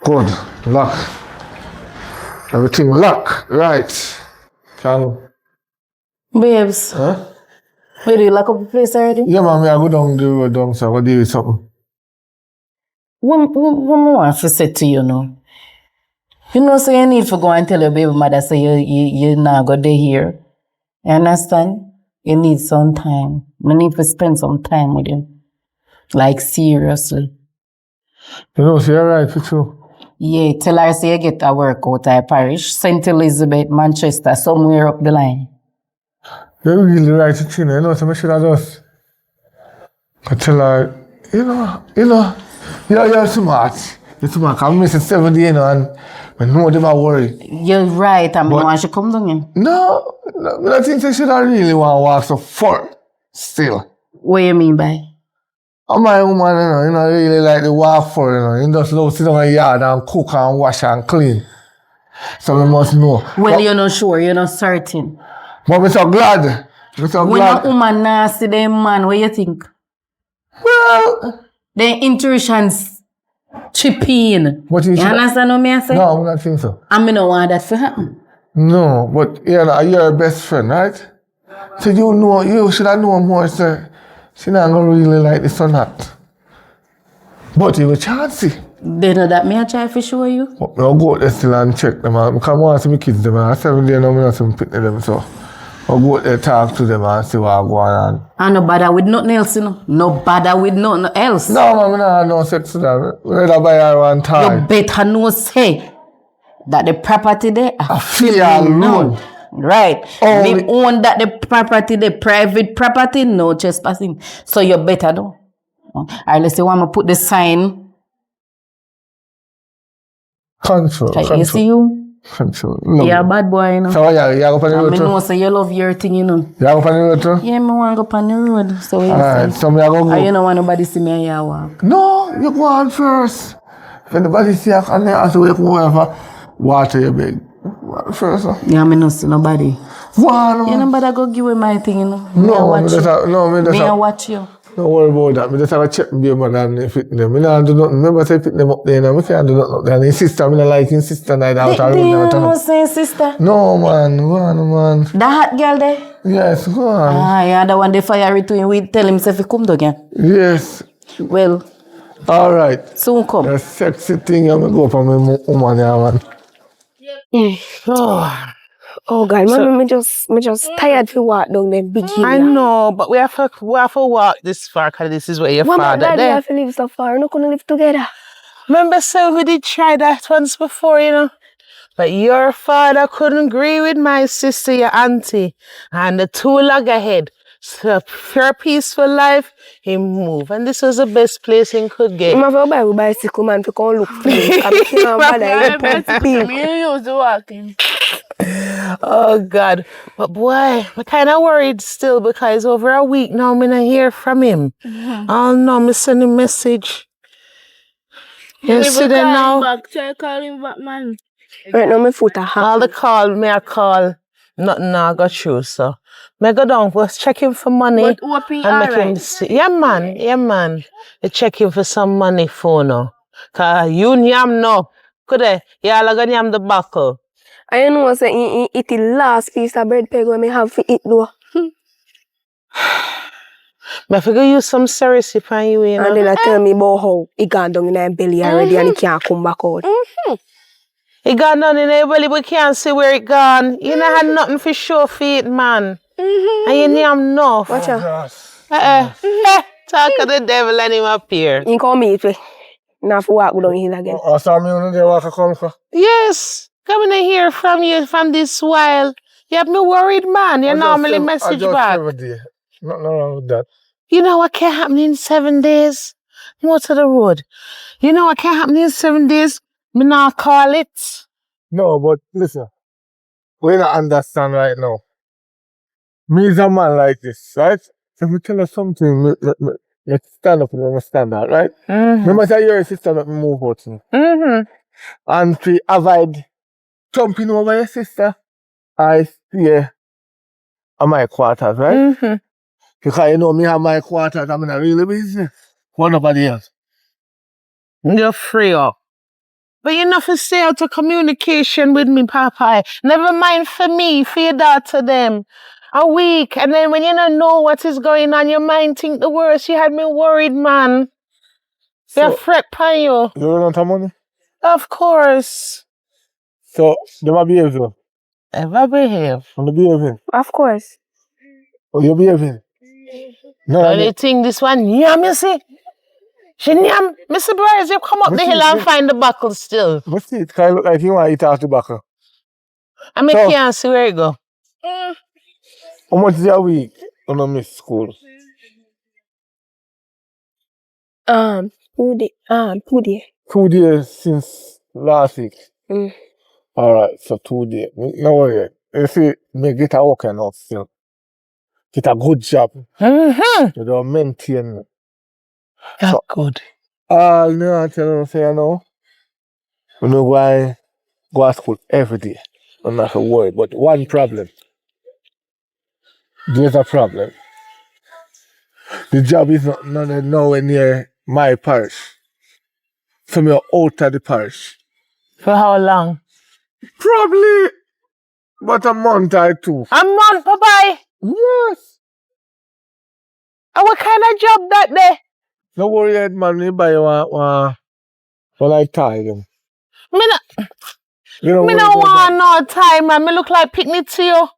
Good. Lock. Everything lock. Right. Can. Babes. Huh? Wait, do you lock up the place already? Yeah, man, I go down the road down, so I go deal with something. What want to say to you now? You know, so you need to go and tell your baby mother say you not go there here. You understand? You need some time. You need to spend some time with him. Like, seriously. You know, so you're right, for true. Yeah, tell her say you get a workout at Parish, St. Elizabeth, Manchester, somewhere up the line. You're really right, you know, so I should have just. I tell her, you're smart. You're smart. I'm missing 70, you know, and I know them are worried. You're right, I want you to come down here. No, I think they should have really want to walk so far still. What do you mean by? I'm my woman, you know, really like the walk for, you know, you just love sit down in the yard and cook and wash and clean. So we must know. Well, you're not sure, you're not certain. But I'm so glad. I'm so when glad. a woman nasty, them man, what you think? Well, the intuitions chip in. What you understand what I say? No, I'm not think so. I don't want that to happen. No, but you're her best friend, right? So you should have known more, sir. She not gonna really like this or not. But you will chance it. They know that me I try to show you? But I'll go out there still and check them out. Because I want to see my kids them. I'm 7 days now, I'm not some picnic them. So I'll go out there talk to them and see what's going on. And no bother with nothing else, you know? No bother with nothing else. No, man, I don't no sex to that. We rather buy her one time. You better know say that the property there I feel alone. Right. Me own that the property, the private property, no trespassing. So you better know. Alright, let's say I'm put the sign. Control. You see you? Control. You're a bad boy, you know. So you go on the road too? I know so you love your thing, you know. You go on the road too? Yeah, I want to go on the road. So you alright, so me go. You don't want nobody see me and you walk. No, you go on first. If anybody see you and they ask you to go over, water your bag. First, yeah, I don't see nobody. Wow, you nobody go give me my thing, you know. No, me watch you. Don't worry about that. I just have to check my mother and fit them. I don't do nothing. Remember, I pick them up there. I can't do nothing up there. And his sister, I don't like his sister. Night out. Do you know saying sister? No, man. Go on, man. That hot girl there? Yes, go on. Ah, yeah, the one they fire it to him. We tell him if he come again. Yes. Well. All right. Soon come. The sexy thing, I'm going to go for my woman here, man. Oh God, me just tired to walk down the big hill. I know, but we have to walk this far because this is where your father Daddy have to live so far. We're not gonna live together. Remember, so we did try that once before, you know. But your father couldn't agree with my sister, your auntie, and the two log ahead. So for a peaceful life, he moved, and this was the best place he could get. I'm going to buy a bicycle, man, to come look for him. I'm used to walking. Oh God, but boy, I'm kind of worried still because over a week now, I'm not hear from him. Oh no, I'm sending a message. You see them now? Try call him back, man. Right now, my foot are hot. All the call, nothing now got through, so I go down, was checking for money. But open and make him see. Yeah, man. You check him for some money for now. Cause you nyam no. Could I? Yeah, I nyam the buckle. I know say he eat the last piece of bread peg when I have to eat though. I figure use some serious on you, you know. And then I tell me about how he gone down in her belly already and he can't come back out. He gone down in her belly, but can't see where it gone. You know had nothing for sure feet, man. And you nyam enough. Watch out. Talk of the devil and him up here. You call me if you not for walk down hill again. Oh, so me they walk come for? Yes. Coming to hear from you from this while. You have me worried, man. You normally message back. Nothing wrong with that. You know what can't happen in 7 days? More to the road. You know what can't happen in 7 days? Me not call it. No, but listen. We don't understand right now. Me is a man like this, right? If me tell you something, let's stand up and stand out, right? Remember that your sister let me move out. And to avoid jumping over your sister, I stay at my quarters, right? Because you know me have my quarters, I'm not really busy. For nobody else. You're free up. But you know, to stay out of communication with me, Papa. Never mind for me, for your daughter them. A week, and then when you don't know what is going on, your mind think the worst. You had me worried, man. You're So, fret pan you. you run out of money? Of course. So, they might behave though. Ever behave. I'm behaving. Of course. Oh, you're behaving? No, Only thing this one, yam, you see? She yam. Me surprised you come up But the see, hill and see- find the buckle still. But see, it kind of look like you want to eat off the back. I me So- can't see where you go. How much is your week when I miss school? 2 days. 2 days. 2 days since last week. Mm. Alright, so 2 days. No worry. You see, me get a work enough still. Get a good job. Mm-hmm. You don't maintain me. That's So- good. All you know, I tell you, say, you know, you know why go to school every day. I'm not worried. But one problem. There's a problem. The job is not nowhere near my parish. So me are out of the parish. For how long? Probably about a month or two. A month, bye-bye. Yes. And what kind of job that there? No worry, head man. Me buy you one like tie them. Me no, You know me no want no time, man. Me look like picnic to you.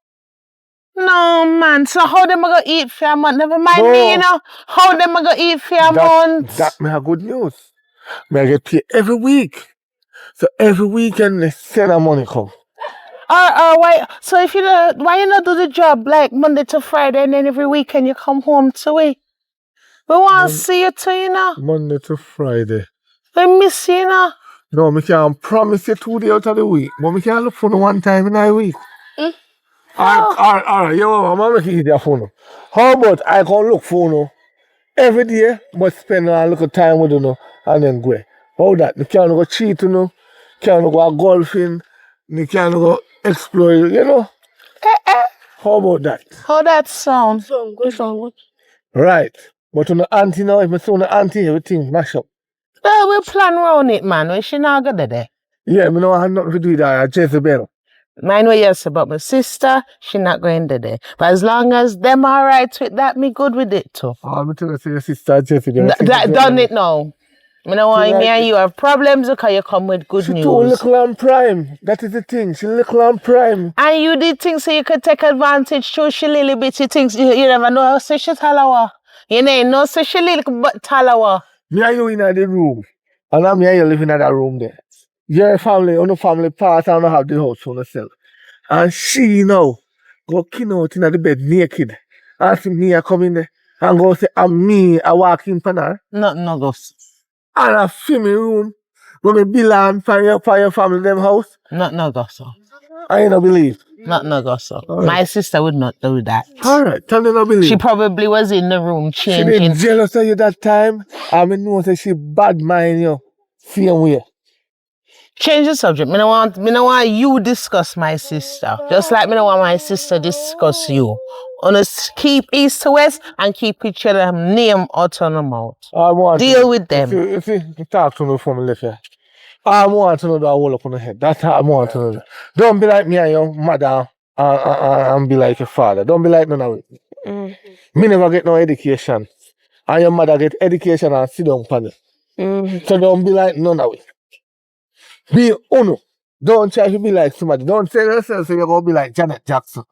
No, man. So how them a go eat for a month? Never mind No. me, you know. How them a go eat for a month? That me have good news. Me I get paid every week. So every weekend they send a money come. Or why? So if you don't, why you not do the job like Monday to Friday and then every weekend you come home to it? We want to see you too, you know. Monday to Friday. We miss you, you know. No, me can't promise you 2 days out of the week. But me can look for you one time in a week. Alright, yo, I'm gonna make it easier for you. How about I can look for you every day, but spend a little time with you and then go. How that? You can't go cheat, can't go golfing, you can't go explore, you know? How about that? How that sound? So good. Right. But on the auntie now, if I say on the auntie, everything mash up. Well, we plan round it, man. We should not go there. Yeah, me know I have nothing to do with that. Jezebel. Mine what you say about my sister, she not going there. But as long as them alright with that, me good with it too. I'm going to say your sister Jezebel. Done it now. Me no want She me like and you have problems because you come with good She news. too little and prime. That is the thing. She little and prime. And you did think so you could take advantage to she little bit. You think you never know how so she talawa. You know so she little but talawa. Me and you in the room. And I'm here living in that room there. Your family, on the family part, I don't have the house for herself. And she now go kin out in the bed naked. And see me I come in there. And go say, I'm me, I walk in for her. Nothing no goes. And I feel me room. When me belong for your family them house. Nothing no goes. I ain't no believe. Nothing no goes. Alright. My sister would not do that. Alright, tell me no believe. She probably was in the room She changing. did jealous of you that time. I mean, know that she bad mind you. Same way. Change the subject. Me no want you discuss my sister. Just like me no want my sister discuss you. On us keep east to west and keep each other name out on the mouth. I want Deal with them. If you talk to me before me left here, I want to know that hole up on the head. That's how I want to know. Don't be like me and your mother and be like your father. Don't be like none of it. Me never get no education. And your mother get education and sit down for me. So don't be like none of it. Be uno. Don't try to be like somebody. Don't tell yourself you're going to be like Janet Jackson.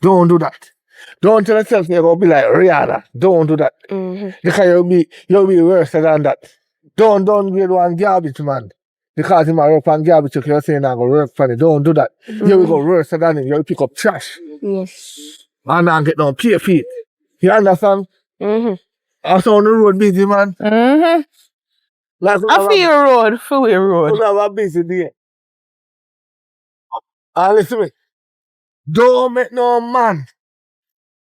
Don't do that. Don't tell yourself you're going to be like Rihanna. Don't do that. Because you'll be worse than that. Don't get one garbage man. Because you might work on garbage, you're saying I'm going to work for it. Don't do that. You will go worse than it. You'll pick up trash. Yes. And not get no pay feet. You understand? I saw on the road busy, man. Like I feel your road, for your road. we have a busy day. And listen to me. Don't make no man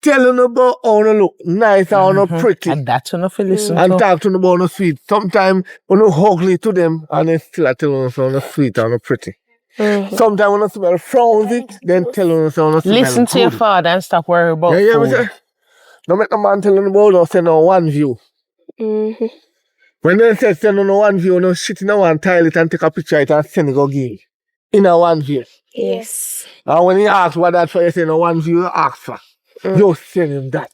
tell you about how you look nice and how you pretty. And that's enough to listen And to. talk to them about no sweet. Sometimes when you ugly to them and they still tell you how you sweet and how pretty. Sometimes when you smell frowsy, then tell you how you smell Listen to your good. father and stop worrying about Yeah, me food. say. Don't make no man tell you about no say no one view. When they say send on one view, no shit in a one toilet and take a picture it and send it go give. In a one view. Yes. And when he asks what that's for, you say no one view, you ask for. You send him that.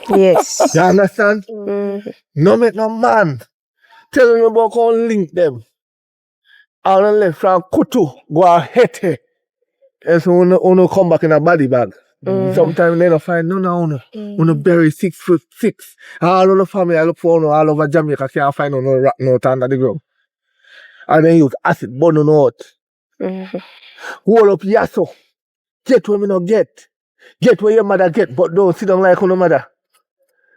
Yes. You understand? Mm. No make no man. Tell him about how link them. And then left from Kutu, go a hete. And so uno come back in a body bag. Sometimes they don't find none of uno. Uno bury 6'6". All of the family I look for uno all over Jamaica can't find uno rotten out under the ground. And then use acid burn uno out. Hold up yasso. Get where me no get. Get where your mother get, but don't sit down like uno mother.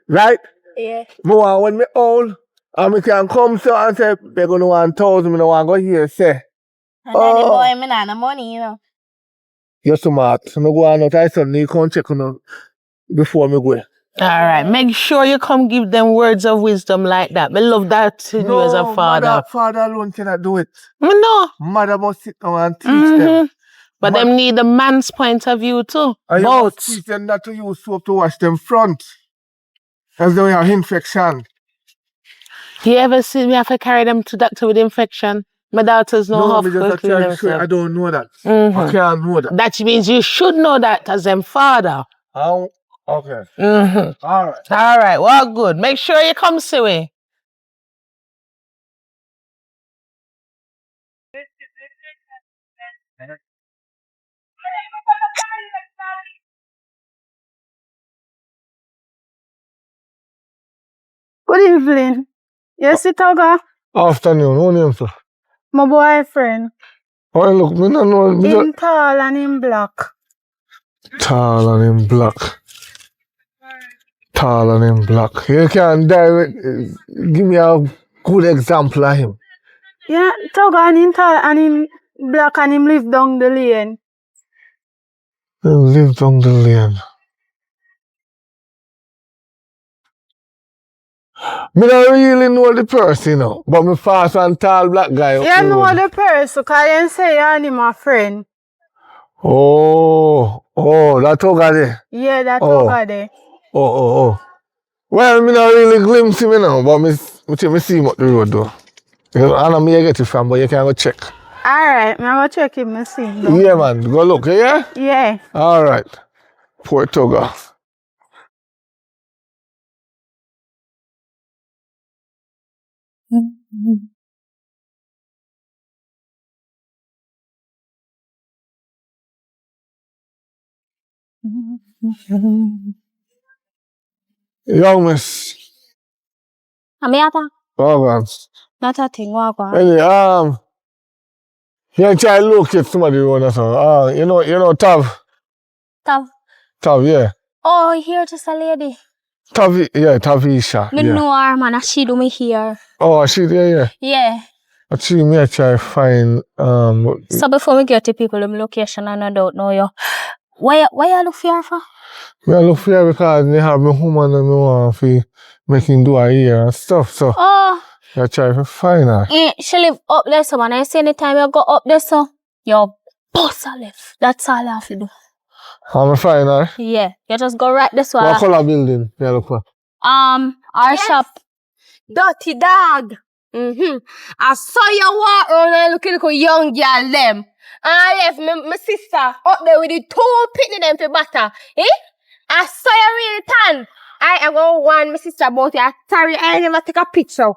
Right? Yeah. More when me old, and me can come so and say, they gonna want 1,000, me no want go here say. And then the boy, me not no money, you know. You're smart. So me go on out, I suddenly come check on before me go. Alright, make sure you come give them words of wisdom like that. Me love that in you as a father. Father alone cannot do it. Me know. Mother must sit down and teach them. But them need the man's point of view too. And you Both. must teach them not to use soap to wash them front. As they have infection. You ever see me have to carry them to doctor with infection? My daughters know how me to just clean try to show you, themselves. I don't know that. I can't know that. That means you should know that as them father. How? Okay. Alright. Alright, well good. Make sure you come see me. Good evening. Yes, it Toga. Afternoon, who name sir? My boyfriend. Oh, look, me no know. Me In tall and in black. Tall and in black. Tall and in black. You can direct, give me a good example of him. Yeah, Toga and in tall and in black and him live down the lane. He live down the lane. Me don't really know the person, you know. But me fast and tall black guy. You know the person, because you say you are my friend. Oh, that Toga there. Yeah, that Oh. Toga there. Oh. Well, me not really glimpse him, you know, but me see him up the road, though. I know me get it from, but you can go check. Alright, I'm going to check him and see. Yeah, man. Go look, yeah? Yeah. Alright. Poor Toga. Young miss. Amiata, Oh, man. not a thing, Wagwan. Anyway, you try to locate somebody around or something. You know Tav. Tav, yeah. Oh, here just a lady. Tavisha. Me Yeah. know her, man. She do me here. Oh, she there, yeah. Yeah. Actually, me I try to find So before we get to people, them location and I don't know you. Why you look for her for? me I look for her because they have me woman and me want to make him do her ear and stuff. So Oh, I try to find her. she live up there, so man. I see anytime you go up there, so you boss her left. That's all I have to do. I'm find her. Yeah, you just go right this way. What color building you look for? Our shop. Dirty dog. I saw you walk around and looking like a young girl them. And I left my sister up there with the 2 pitney them for butter. I saw you really tan. I am going to warn my sister about it. Sorry, I never take a picture.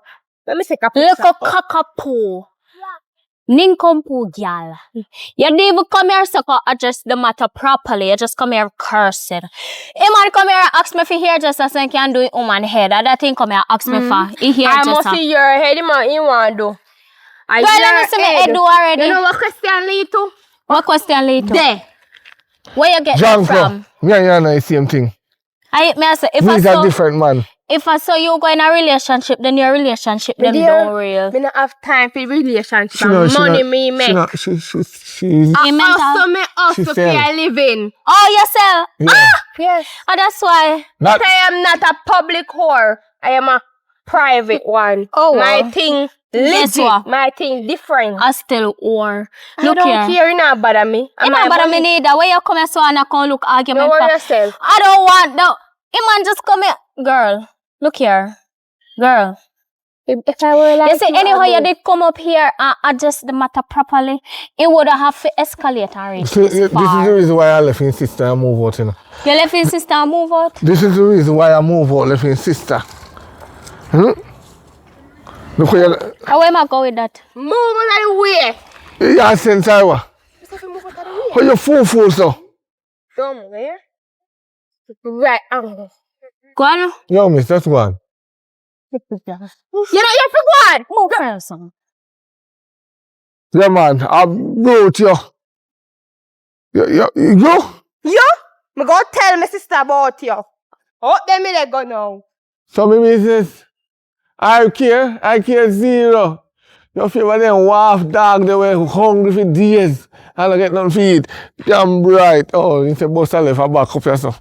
Let me take a picture. Look a cockapoo. Nincompoop, girl. You didn't even come here so to address the matter properly. You just come here cursing. A man come here and ask me for hair just as I can do it on my head. And that thing come here and ask me for he hair I just must see your head, man. You want to do. Girl, let me see my head do already. You know what question lead to? What question later? There. Where you get that Janko. from? Me and you know the same thing. I say He's a different man. if I saw you go in a relationship, then your relationship them Dear, don't real. Me not have time for relationship. She know, she Money know- me make. She's You mental? Also me also She for sell. a living. Oh, yourself. yeah. Yes. Oh, that's why. Not I am not a public whore. I am a private one. Oh, my wow. thing Guess legit. what? My thing different. I still or. I Look don't here. care. It not bother me. It not bother me neither. Where you come here so and I can look argument Don't worry for? yourself. I don't want no. It man just come here. Girl, look here. Girl. If I were like You see, anyhow you did come up here and adjust the matter properly, it would have to escalate and reach This is the reason why I left in sister and move out, you know. You left your sister and move out? This is the reason why I move out, left in sister. Look where you... How am I going with that? move out of the way. Yeah, sense I wa. Move out of the way. How you fool so? Dumb, eh? Right, Go on. Yo, miss, that's one. You know, you're for God. Move first. Yeah, man, I brought you. You? You? Me go tell my sister about you. Oh, them me they go now. So me business. I care zero. You feel when them waft dog, they were hungry for days. And I get nothing to eat. Damn bright. Oh, you say boss I left a back up yourself.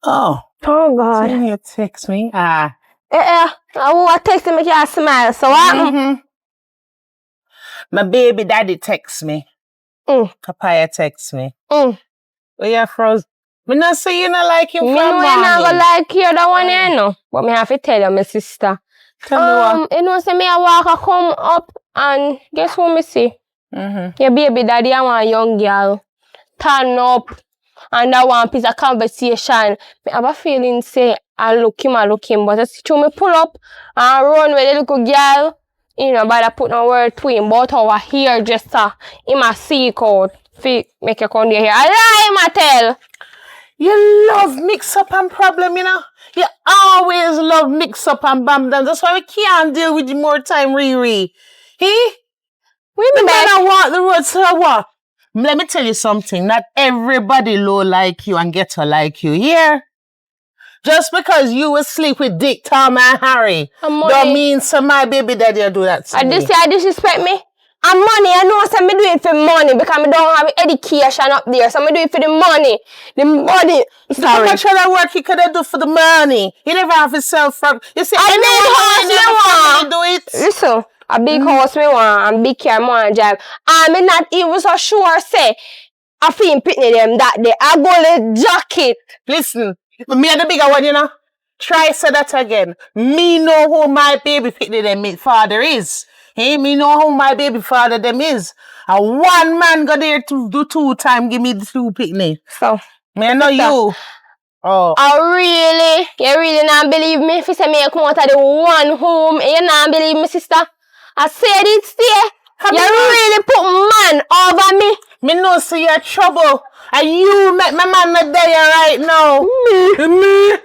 Oh. Oh, God. So you text me? I want to text me, can't smile. So what? My baby daddy texts me. Papaya texts me. Oh, yeah, froze. Me not say you not like him from Me know morning. you not gonna like you, that one you know. But me have to tell you, my sister. Tell me what? You know, say me a walk a come up and guess who me see? Your baby daddy and one young girl. Turn up and that one piece of conversation. Me have a feeling say I look him, but I see me pull up and run with the little girl. You know, by the put no word to him about our hairdresser. Him a seek out. Make you come here. I lie, him a tell. You love mix up and problem, you know? You always love mix up and bam down. That's why we can't deal with you more time, Riri. We better walk the road, so what? Let me tell you something. Not everybody low like you and get to like you. Here. Just because you will sleep with Dick, Tom, and Harry, don't mean so my baby daddy will do that to me. This say I disrespect me? And money, I know so me do it for money because I don't have education up there. So I do it for the money. The money. Sorry. How much of that work you could have do for the money? You never have to sell from. You see, I do it. Listen, a big house me want and big car me want drive. And me not even so sure say I feel pitney them that day. I go the jacket. Listen, me and the bigger one, you know. Try say that again. Me know who my baby pitney them father is. Hey, me know who my baby father them is. And one man go there to do 2 times, give me the 2 pitney. So, me I know you. Oh. You really not believe me if you say me come out of the one home. You not believe me, sister? I said it still. You really put man over me. Me know so you're trouble. And you make my man not there right now. Me.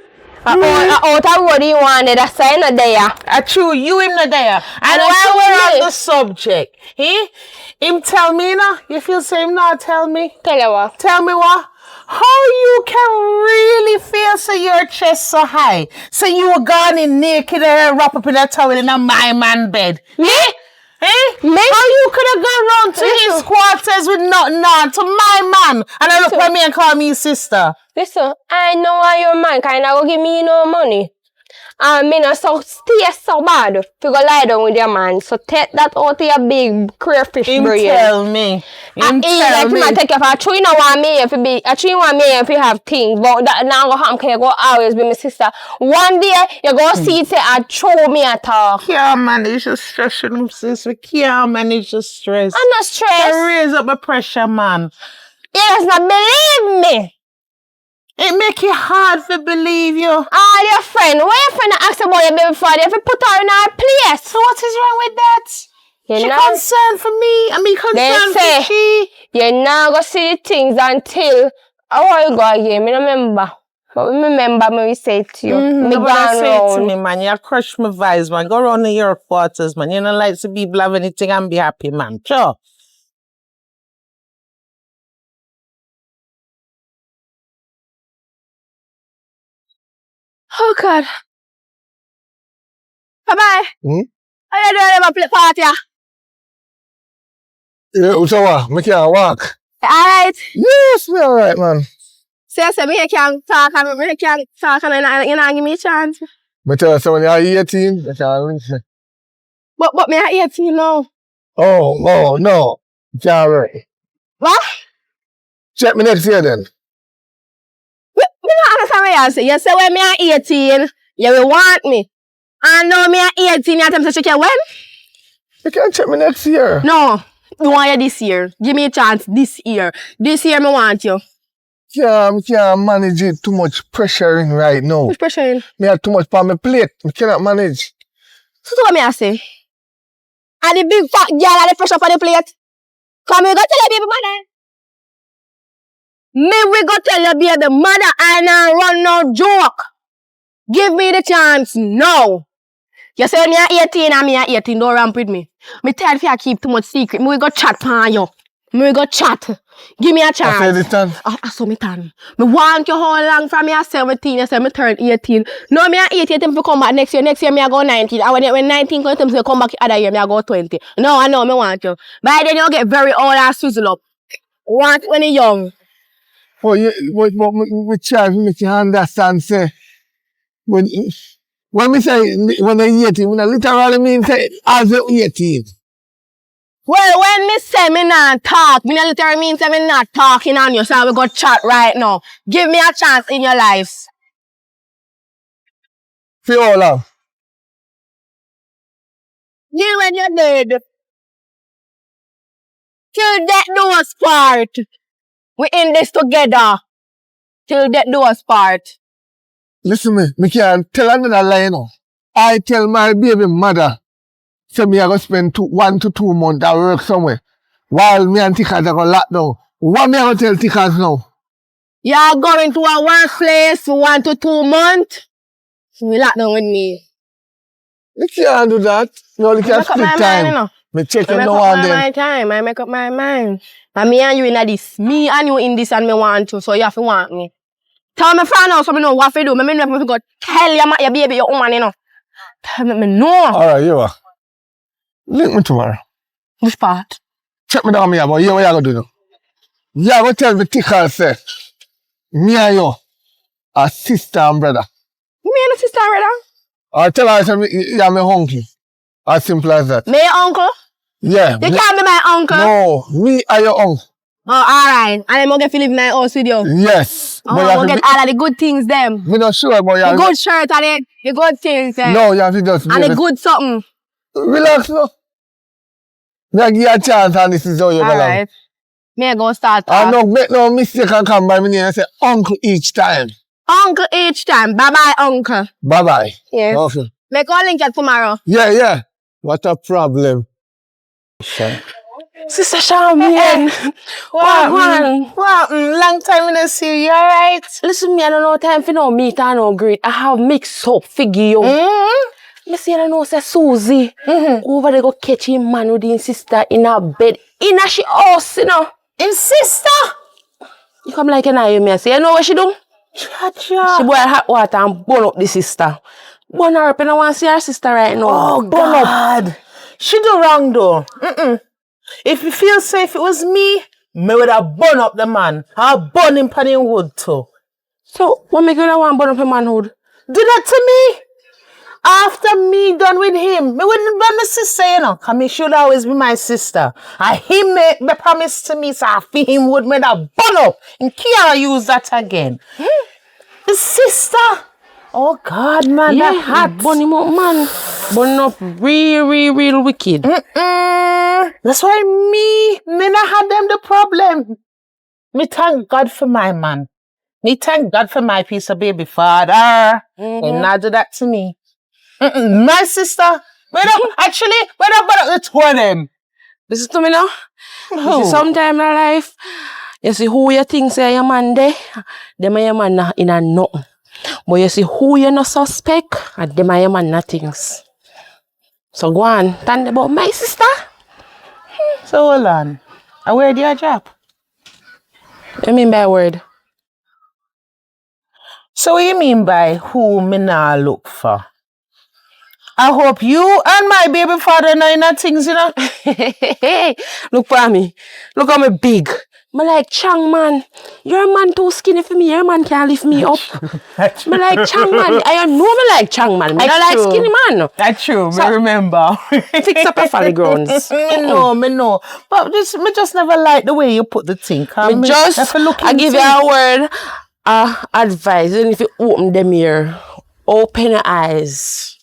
Out of road you wanted, that's why you're not there. True, you him not there. And while we're on the subject, him tell me, you know, you feel same now, tell me. Tell you what? Tell me what? How you can really feel so your chest so high? So you were gone in naked and wrap up in a towel in a my man bed. Me? Me? How you could have gone round to his quarters with nothing on to my man and I look at me and call me sister? Listen, I know why your man kind of go give me no money. And me not so stay so bad to go lie down with your man. So take that out of your big crayfish brain. Tell me. Him tell me. Take you for a tree no want me if you be a tree want me if you have things, but that now go happen. Can you go always be my sister? One day you go see it say I throw me a talk. Can't manage the stress with him, sis. We can't manage the stress. I'm not stressed. Raise up the pressure, man. You just not believe me. It make it hard to believe you. All your friend, why your friend ask about your baby father if you put her in her place? So what is wrong with that? She concerned for me. I mean concerned for she. You're not going to see the things until how you go again. I don't remember. But remember me we say it to you. Me What I say to me, man, you crush my vibes, man. Go around to your quarters, man. You don't like to people have anything and be happy, man. Sure. Oh, God. Bye-bye. How you doing about play party? Yeah, so what? Me can't walk. Alright. Yes, we alright, man. So you say me can't talk and you not give me a chance. Me tell you, so when you're 18, you can't listen. But me are 18 now. Oh, no. You can't worry. What? Check me next year then. Me not understand what you say. You say when me are 18, you will want me. And now me at 18, you tell me to check you when? You can check me next year. No. I want you this year. Give me a chance this year. This year, I want you. I can't manage it. Too much pressure in right now. Which pressure in? Me have too much on my plate. I cannot manage. So what me I say? And the big fat girl and the pressure for the plate. Come we go tell your baby mother. Me we go tell your baby mother and I run no joke. Give me the chance now. You say me are 18 and me are 18, don't ramp with me. Me tired if you keep too much secret. Me we go chat pan you. Me we go chat. Give me a chance. I say this time. I saw me turn. Me want you how long from me at 17, you say me turn 18. No, me at 18, you come back next year. Next year, me I go 19. And when 19 comes, you come back other year, me I go 20. No, I know, me want you. By then, you get very old and swizzle up. Want when you young. Oh, we try to make you understand, say, when me say, when I'm 18, I literally mean, say, as a 18. Well, when me say me not talk, me not literally mean say me not talking on you, so we go chat right now. Give me a chance in your lives. See all of. You when you're dead. Till death do us part. We in this together. Till death do us part. Listen me can't tell another lie now. I tell my baby mother, say me I go spend 1 to 2 months at work somewhere. While me and Tikas are going lock down. What me I go tell Tikas now? You're going to a workplace for 1 to 2 months. You lock down with me. You can't do that. You only can split time. Me check you now and then. I make up my mind. And me and you in this. Me and you in this and me want you. So you have to want me. Tell me from now so me know what to do. Me know if I go tell your baby your woman, you know. Tell me know. Alright, you are. Link me tomorrow. Which part? Check me down here, but yeah, what you gonna do now? You gonna tell me Tikas say, me and you are sister and brother. You mean a sister, brother? Or tell her say you're my uncle. As simple as that. Me your uncle? Yeah. You can't be my uncle. No, me are your uncle. Oh, alright. And I'm going to live in my house with you. Yes. Oh, I'm going to get all of the good things, them. Me not sure, but you The good shirt and it. The good things, them. No, you have to just... And the good something. Relax, no. Me give you a chance and this is how you go along. Alright. Me go start I no make no mistake and come by me name and say uncle each time. Uncle each time. Bye-bye, uncle. Bye-bye. Yes. Okay. Me call link at tomorrow. Yeah. What a problem. Sister Charmaine. What? Long time in the see you, alright? Listen, me, I don't know time for no meet and no greet. I have mixed up figure. Me say I don't know, say Susie. Over there go catch him man with his sister in her bed. In her she house, you know. His sister? You come like an eye, me I say, you know what she do? Cha-cha. She boil hot water and burn up the sister. Burn her up and I want to see her sister right now. Oh, burn up. God. She do wrong, though. If you feel so, if it was me would have burn up the man. I'll burn him pan in wood, too. So, what make you want to burn up your manhood? Do that to me. After me done with him, me wouldn't burn my sister, you know. Because me should always be my sister. And he made the promise to me, so I feel him would make that burn up. And can't use that again. The sister. Oh, God, man, Yeah, that hot. burn him up, man. Burn up real wicked. That's why me not had them the problem. Me thank God for my man. Me thank God for my piece of baby father. And not do that to me. My sister, wait up the two of them. Listen to me now. You see, sometime in life, you see who you think say your man there, them are your man not in a nothing. But you see who you not suspect, and them are your man not things. So go on, tell about my sister. So hold on. And where do you job? What you mean by word? So what you mean by who me now look for? I hope you and my baby father know in things, you know. Look for me. Look how me big. Me like Chang man. Your man too skinny for me. Your man can't lift me up. Me like Chang man. I know me like Chang man. Me don't like skinny man. That's true. So, me remember. Fix up your folly grounds. Me know. But me just never like the way you put the thing. I give you a word advice. And if you open them here, open your eyes.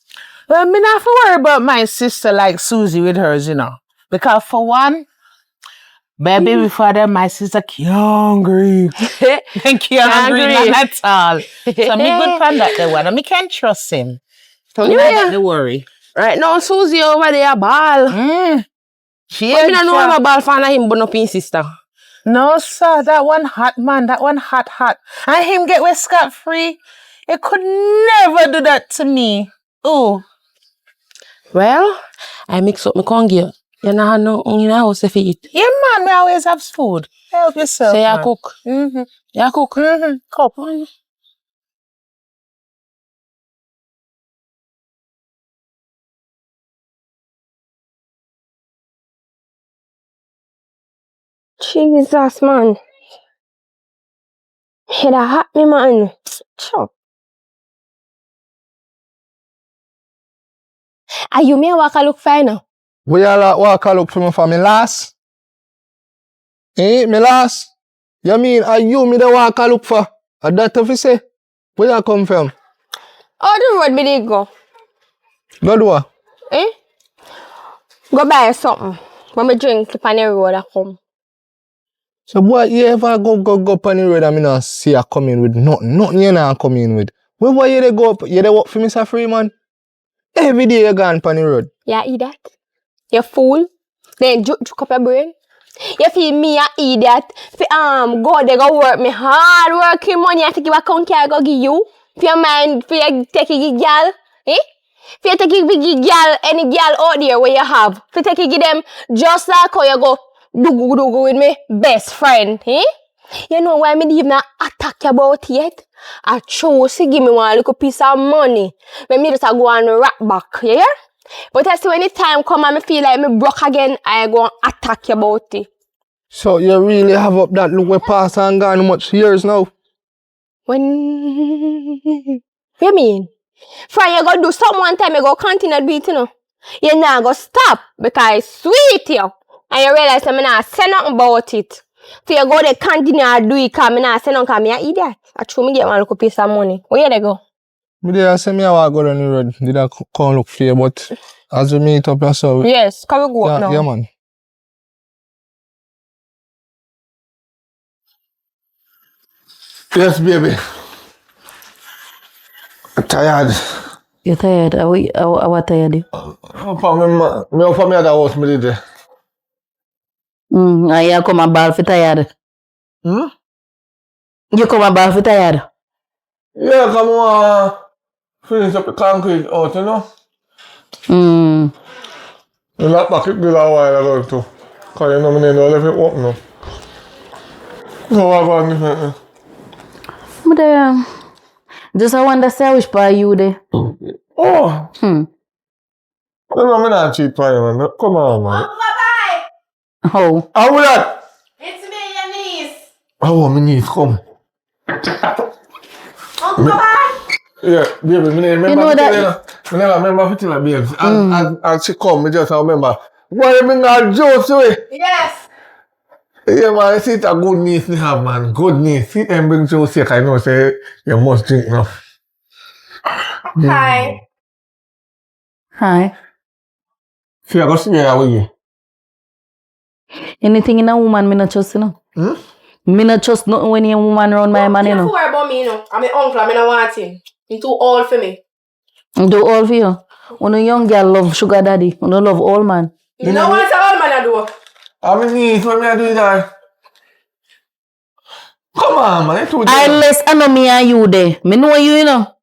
Well, me not have to worry about my sister like Susie with hers, you know. Because for one, baby before them, my sister can't grieve. Can't grieve not at all. So me good pan that the one. And me can trust him. Yeah. Don't worry. Right now, Susie over there, ball. She But me don't know if a ball fan of him, but not his sister. No, sir. That one hot, man. That one hot. And him get away scot-free. He could never do that to me. Oh. Well, I mix up my congy. You know, no in the house if you eat. Yeah, man. We always have food. Help yourself. So you man. cook. Mm-hmm. You cook. Mm-hmm. Cup. Jesus, man. Head a hot me, man. Chop. Are you me walk a look fine now? We all walk a look for me last. Eh, me last. You mean are you me the walk a look for? A that if you say? Where you come from? How the road me dey go? Go do what? Eh? Go buy something. When me drink on the road I come. So boy, you ever go on the road and me not see you coming with nothing you not coming with. Where you they go up? You they work for Mr. Freeman? Every day you gone on the road. Yeah, eat that. You fool. Then juke up your brain. You feel me a idiot. Go they go work me hard working money I take you account I go give you. For your mind, for you take a girl. Eh? For you take a big girl, any girl out there where you have. For you take a give them just like how you go do with me best friend. Eh? You know why me even not attack you about yet? I chose to give me one little piece of money. When me just go and rap back, you hear? But I see when the time come and me feel like me broke again, I go and attack you about it. So you really have up that look we pass and gone much years now? When what you mean? Friend, you go do something one time, you go continue to do it, you know. You not go stop because it's sweet you. And you realize I'm not say nothing about it. So you go there continue to do it because I'm not say nothing because I'm an idiot. I true me get one little piece of money. Where they go? Me there say me I walk go down the road. Did I come look for you, but as we meet up yourself. Yes, come we go up now. Yeah, man. Yes, baby. I'm tired. You tired? How tired you? Me for me at the house me did there. And you come and ball for tired. You come and ball for tired. Yeah, come on. Finish up the concrete out, you know? You not back it bill a while ago too. Cause you know me know if it open now. So what about different? But just I wonder say which part you there. Oh. You know me not cheat for you, man. Come on, man. How? How with that? It's me, your niece. Oh, my niece, come. Uncle Bye. Yeah, baby, me remember You know that- I never remember to tell her, babes. And she come, me just remember. Why you mean not jokes to it? Yes. Yeah, man, see it's a good niece to have, man. Good niece. See them bring jokes here, I know, say you must drink now. Hi. Hi. See, I go see her with you. Anything in a woman, me not trust, you know. Me not trust nothing when a woman around my man, you Don't know. worry about me, you know. I'm an uncle, I don't want him. He's too old for me. Do all for you. When a young girl love sugar daddy, when you love old man. You know what an old man I do? I'm a niece, what me I do that? Come on, man, it's too Unless I know me and you there. Me know you know.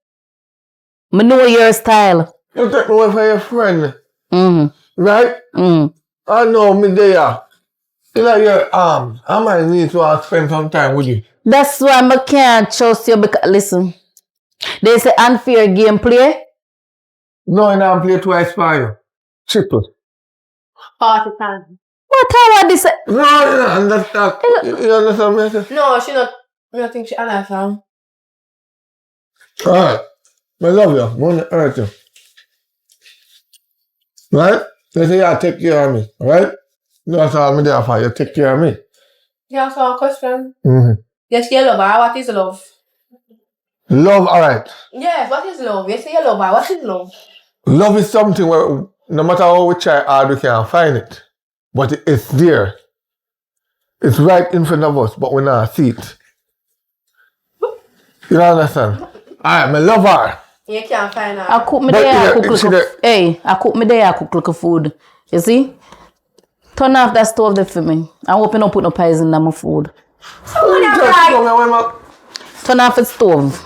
Me know your style. You take me away from your friend, right? I know me there. You like your arm. I might need to spend some time with you. That's why I can't trust you because listen. They say unfair gameplay. No, I don't play twice for you. Triple. 40 times. What this? No, you don't understand. You understand me? No, she not. I don't think she understand. Alright. I love you. I want to hurt you. Right? You say you take care of me. Right? That's all I'm there for. You take care of me. You ask one question. Yes, you love her. What is love? Love, alright. Yes, what is love? You say you love her. What is love? Love is something where no matter how we try hard, we can't find it. But it's there. It's right in front of us, but we not see it. You don't understand? Alright, me love her. You can't find her. I cook me there, I cook I cook little food. You see? Turn off that stove there for me. I hope you don't put no poison in my food. Turn off the stove.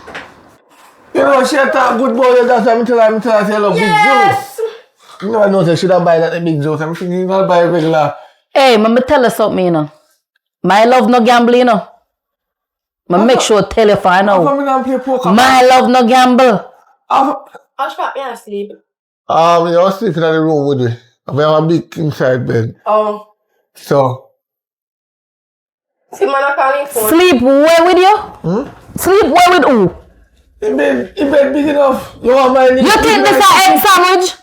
You know, she talk good boy, that's why I tell her say love big juice. You never know she should have buy that big juice. I'm thinking you gotta buy regular. Hey, me tell her something, you know. My love no gambling, you know. Make sure tell you for I know. My love no gamble. I'll spot me and sleep. You're sleeping in the room with me. We have a big king side bed. Oh. So. See, man, I calling phone. Sleep where with you? Sleep where with who? In bed big enough. You want my You think this is an egg sandwich?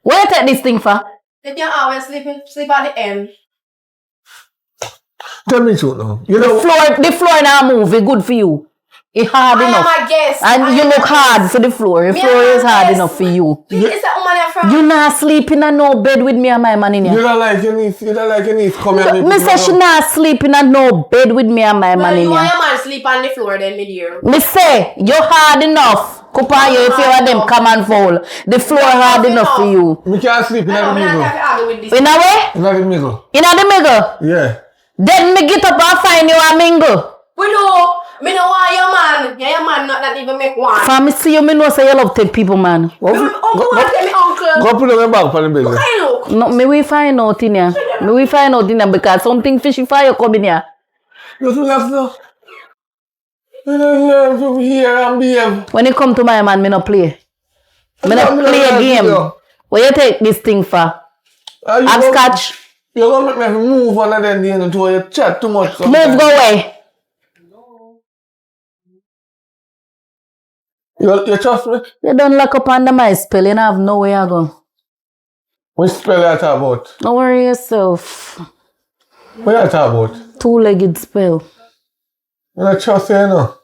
Where you take this thing for? They can always sleep at the end. Tell me truth now. You know the floor now move. It's good for you. It's hard enough. I am a guest. And you look hard for the floor. The floor is hard enough for you. You not sleeping in no bed with me and my man in here. You don't like your niece. Come here. Me say she not sleeping in no bed with me and my man in here. You want your man sleep on the floor then, me dear. Me say, you hard enough. Couple you if you have them come and fall. The floor hard enough for you. Me can't sleep in the middle. In a way? In the middle. In the middle? Yeah. Then me get up and find you a mingle. We know. Me know why your man. Yeah, your man not that even make one. For me see you, me know say you love take people, man. Go put on your bag for the business. No, me we find out in here. Because something fishy fire coming here. You relax now. You don't learn from here and behave. When it come to my man, me no play. Me no play a game. What you take this thing for? Hopscotch? You're going to make me move on and then you chat too much. Move go away. You trust me? You don't lock up under my spell. You don't have nowhere to go. What spell you talk about? Don't worry yourself. What you talk about? Two-legged spell. I don't trust you, you know.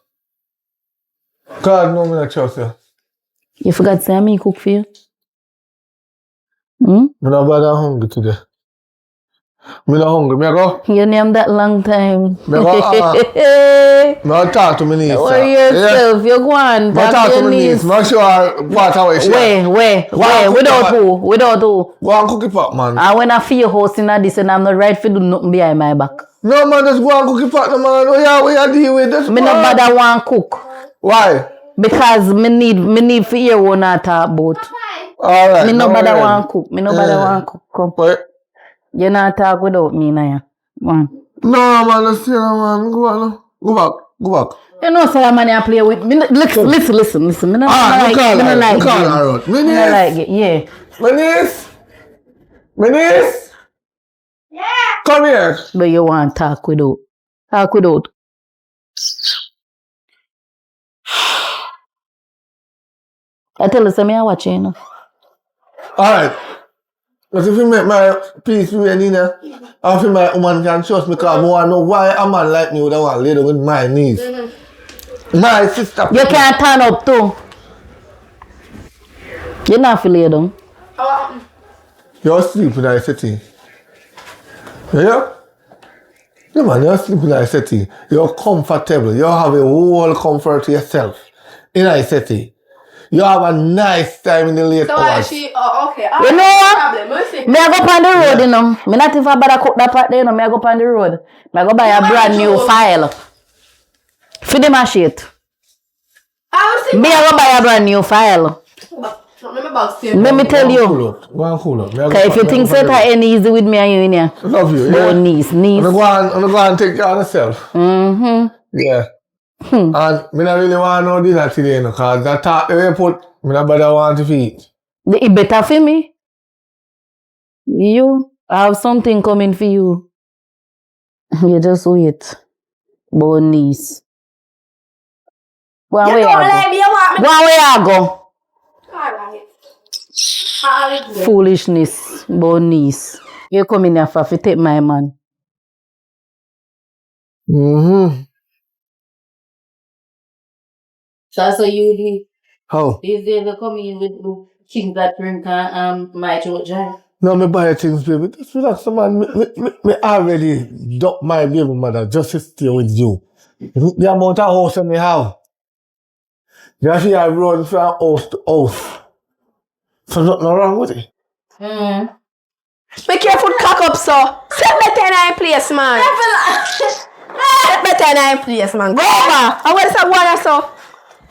God knows I don't trust you. You forgot to say me cook for you? I'm not bad hungry today. I'm not hungry. Me go? You name that long time. Me go? Me talk to my niece. Don't worry yourself. You go on. Talk to my niece. Make sure what away she. Wait. Without who? Go and cook it up, man. And when I feel hosting this and I'm not right for do nothing behind my back. No, man, just go and cook it up, man. What you deal with this? Me no bother want cook. Why? Because me need for hear what I talk about. Alright. Me no bother want cook. Come. Wait. You not talk without me now. Man. No, man, let's see, man. Go back. You know, say man, you play with me. Listen. Me not like it. Yeah. My niece. Yeah. Come here. But you want talk without. I tell you, me I watch you, you know. Alright. Because if you make my peace with Nina, I feel my woman can trust me because I want to know why a man like me would want to lay down with my niece. My sister. You can't turn up too. You're not feel lay down. You're sleeping in the city. Yeah? Yeah, man, you're sleeping in the city. You're comfortable. You have a whole comfort to yourself in the city. You have a nice time in the late hours. Okay. You know what? Me I go on the road, you know. Me not even bother cook that part there, you know. Me I go on the road. Me I go buy a brand new file. For the machete. Me I go buy a brand new file. Let me tell you. Go and cool up. Okay, if you think so that ain't easy with me and you in here. Love you, yeah. Niece. I'm gonna go and take care of myself. Yeah. And I don't really want to know dinner today, you know, because that talk the way you put, I don't bother want to eat. It better for me. You have something coming for you. You just wait. Born niece. Go away, I go. Alright. Foolishness, born niece. You come in here for take my man. So you How? These days they come in with things that drink my throat dry. No, me buy things, baby. Just relax, man. Me already duck my baby mother just to stay with you. The amount of house that me have. You have to run from house to house. So nothing wrong with it. Make your foot cock up, so. Set better in our place, man. Set better in our place, man. Go over. I want some water, so.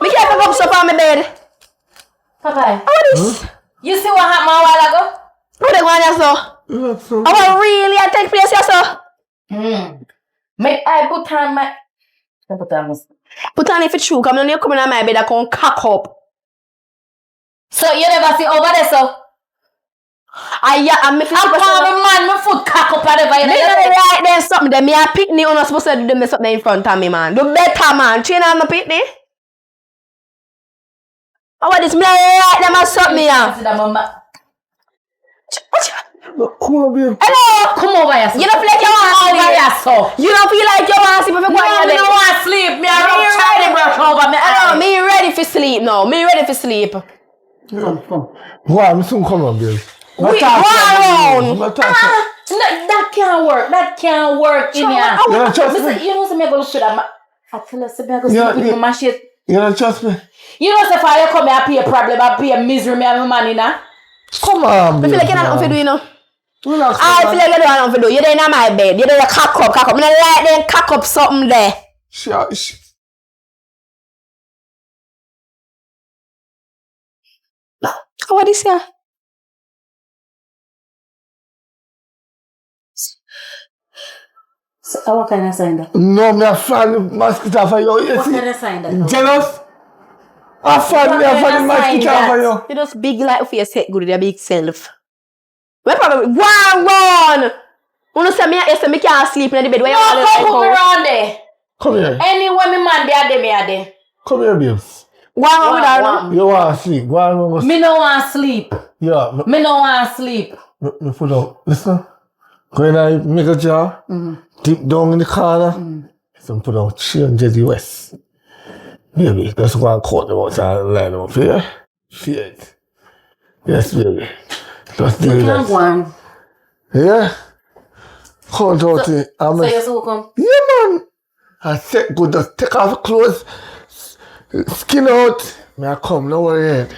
Make your foot up on my bed. Papa, What is? you see what happened a while ago? What the one, so? I want really take place, here, so. Make I put on my... Put on if it's true, come on, you come in my bed, I can cock up. So you never see over there, so? I'm calling man, my foot cock up whatever you know. Right there, something there. Me a picnic, you're not supposed to do them something in front of me, man. Do better, man. Train on the picnic. Oh, what is me right them and something here? Come on, baby. Hello! Come over here, so. You don't feel like you want to sleep? So. You don't feel like you want to sleep if you go I don't want to sleep. Me a rub Charlie brush over me. Hello, me ready for sleep now. Me ready for sleep. Come. Why? I'm soon come on, baby. We go around. That can't work. That can't work in here. You don't trust me? You know, so me go look for that. I tell her, so me go sleep with my shit. You don't trust me? You know, so if I come here, I pay a problem, I pay a misery, me and my man, you know? Come on, baby. I feel like you're not going to do, you know? Relax, I feel like you don't want to do. You're in my bed. You're there cock up. I'm going to let them cock up something there. What is here? So, what kind of sign that? No, me a fan mosquito for you. What kind of sign that? Jealous? I fan me a fan mosquito for you. You just big like for your set good with your big self. Where probably run! You say me can't sleep in the bed where you all come around there. Come here. Anywhere me man be a me a there. Come here, babes. Go on with her. You want to sleep? Go on. Me no want to sleep. Yeah. Me no want to sleep. Me put out. Listen. Go in and make a jar. Deep down in the corner. So put out $300 US. Baby, that's go and cut them out and line them up here. Fear it. Yes, baby. Just do that. Go on. Yeah? Count out it. So you so come? Yeah, man. I said good. Just take off the clothes. Skin out. May I come, no worry.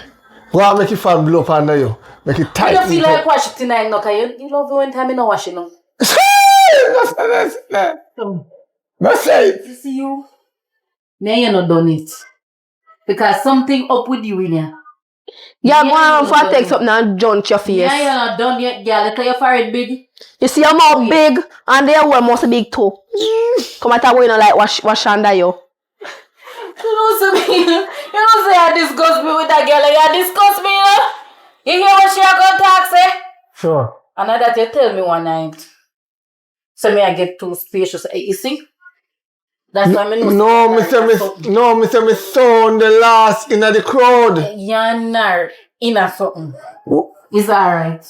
Go and make your fan blow up under you. Make it tight. You don't feel like washing tonight, no? Cause you love when time you no washing, no? That's it. You see you? Now you not done it. Because something up with you in here. Yeah, go on for take something and junk your face. Yeah, you're not done yet, girl. Look at your forehead big. You see your mouth big and their one must be big too. Come at you know like wash under you. You know say you disgust me with that girl. You disgust me, you know? You hear what she a going to talk say? Sure. And that you tell me one night. So me I get too spacious. You see? That's why I know. No, Mr. Sound the last in the crowd. You're in a something. It's alright.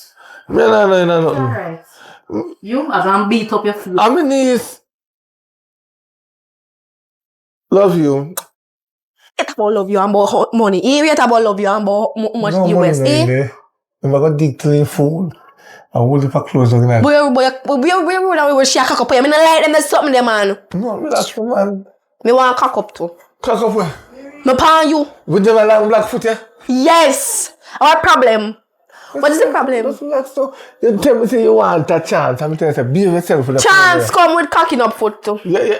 No. It's alright. You are going to beat up your foot. I'm in this. Love you. It's about love you and about money. It's about love you and about much US. I'm going to dig to your phone. I hold it for close on that. Boy, she a cock up. I mean, I like them. There's something there, man. No, relax, man. Me want a cock up too. Cock up where? Me pan you. With them long black foot, yeah? Yes. Our problem. What is the problem? Just relax, so. You tell me say you want a chance. I'm telling you, be yourself for the chance come with cocking up foot too. Yeah.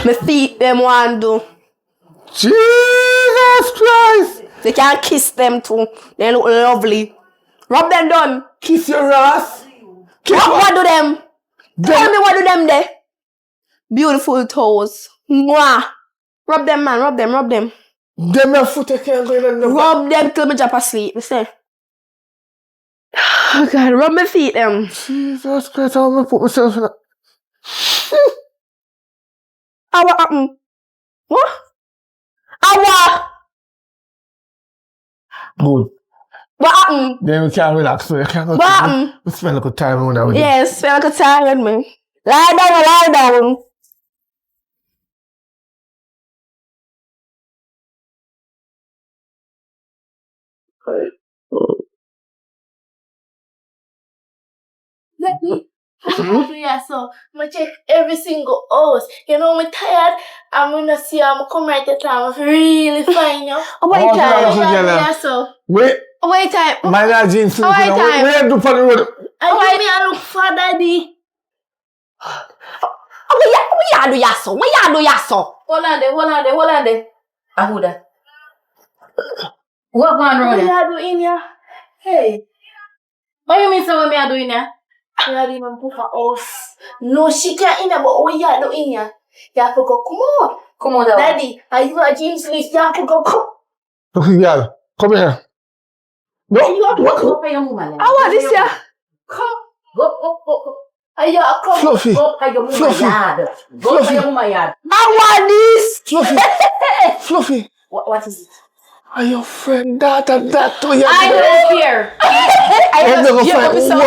Me feet them want do. Jesus Christ. They can kiss them too. They look lovely. Rub them down. Kiss your ass. What do them? Tell me what do them there? Beautiful toes. Mwah. Rub them, man. Rub them. Them your foot I can't go in and rub them till me drop asleep. You say. Oh God, rub my feet them. Jesus Christ, I'm gonna put myself in a... What happened? What? What? Good. What happened? Then we can't relax, so you can't go. What happened? We spend a good time with that. Yes, spend a good time with me. Lie down. Let me. Yeah, so I check every single house. You know, I'm tired. I'm gonna see I'm come right at time. I'm really fine, you know. Wait time. Yeah, so. Wait. Wait time. My jeans. Wait time. Where do for the road? I look for daddy. What you do yaso? Hold on there. Ahuda. What going on What there? you doing here? Hey. What you mean, what me are doing here? You not even put for house. No, she can't in here, but what you doing here? You have to go, come on. Daddy, are you a jeans list? You have to go, come. Look, girl, come here. No, You have to what? go. Pay your woman. I want this here. Come. Go. Are you a come? Fluffy. Go pay your woman Fluffy. yard. Go pay your woman yard. I want this. Fluffy. What is it? Are your friend that to you? I don't care.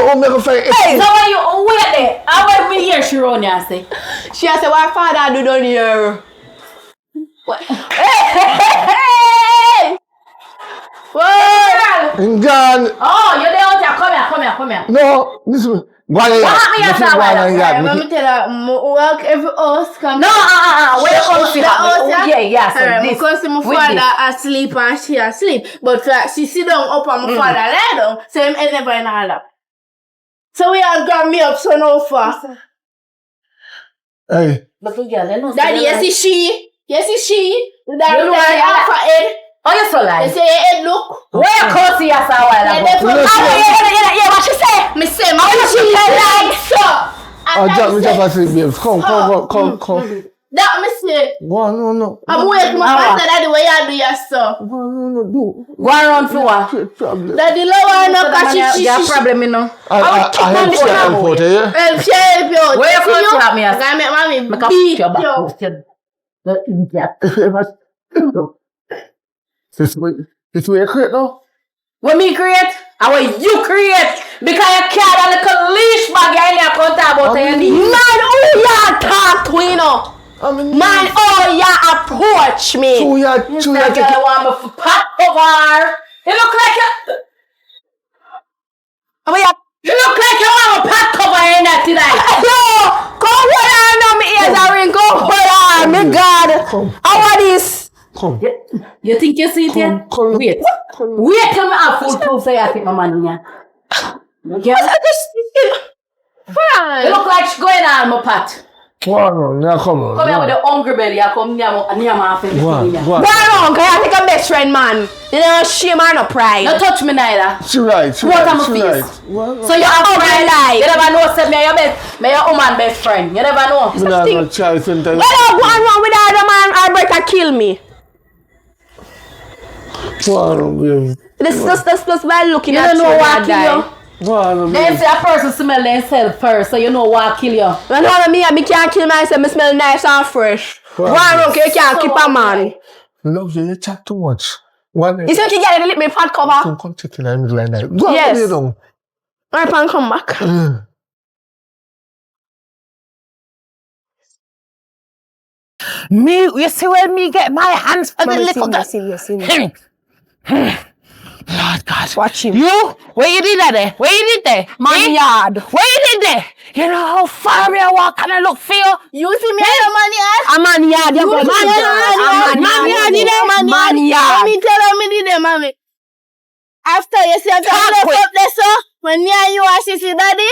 What make a fight? Hey, so when you wait there, I want me hear Sharon say. She has said, what father do down here? What? Hey! What? Gone. Oh, you're there out here. Come here. No, this one. Go on, Let me tell you, work every house come. No, where you come see her? Yeah, so Alright, this. because my with father asleep and she asleep. But she sit down up and my father lie down. So him never in her lap. So we all got me up so no far. Hey. But look, girl, they know. Daddy, yes is she. Daddy, half her head. Oh, you so They like. say her head look. Where you come see us a while Yeah, ago? yeah, what she say? Me say, she like so. Me just asleep, babes. Come. That me say. Go on, no. I'm waiting my father, daddy, what you do yourself? No. Go around floor. Problem. Daddy, lower no, cause she problem, you know. I help you out here. help you. Where you come to help me? I gotta make mommy Make a beat your back. you. This way you create now? What me create? And what you create? Because you carry a little leash bag in your account about your knee. Man, who ya talk to, you know? Man, oh, ya approach me. So you That girl want me to pat over. You look like you look like you want a pat cover in that today. Yo, go hold on, no, me ears are ring. Go hold on, me God. How are this? Come. You think you see it here? Come. Wait till me have full proof so you take my money here. Okay? Fine. You look like she going on my pat. Come on. Come here with the hungry belly. You come near my face. Go on. Go on, cause I think I'm best friend, man. You know, shame or no pride. Don't touch me neither. She right. What am I face? So you have friend life. You never know, say me your best, me your woman best friend. You never know. Me not no child sometimes. Well, go on with the other man, Alberta kill me. Go on, baby. This by looking You at don't know what kill you. Go on, They baby. say a person smell themselves first, so you know what kill you. When all me can't kill myself, me smell nice and fresh. Go on, okay, you can't keep a man. Love you chat too much. One You think you get it, let me pot cover? come check in the middle of the night. Go on, Yes. lay down. Alright, pan come back. Me, you see when me get my hands on the little guy. Lord God. Watch him. You? What you did there? What you did there? Man yard. What you did there? You know how far me I walk and I look for you? You see me at the man yard? A man yard. You man yard. Man yard. Let me tell you, me mommy. After you see after I left up there, so when me and you are see daddy,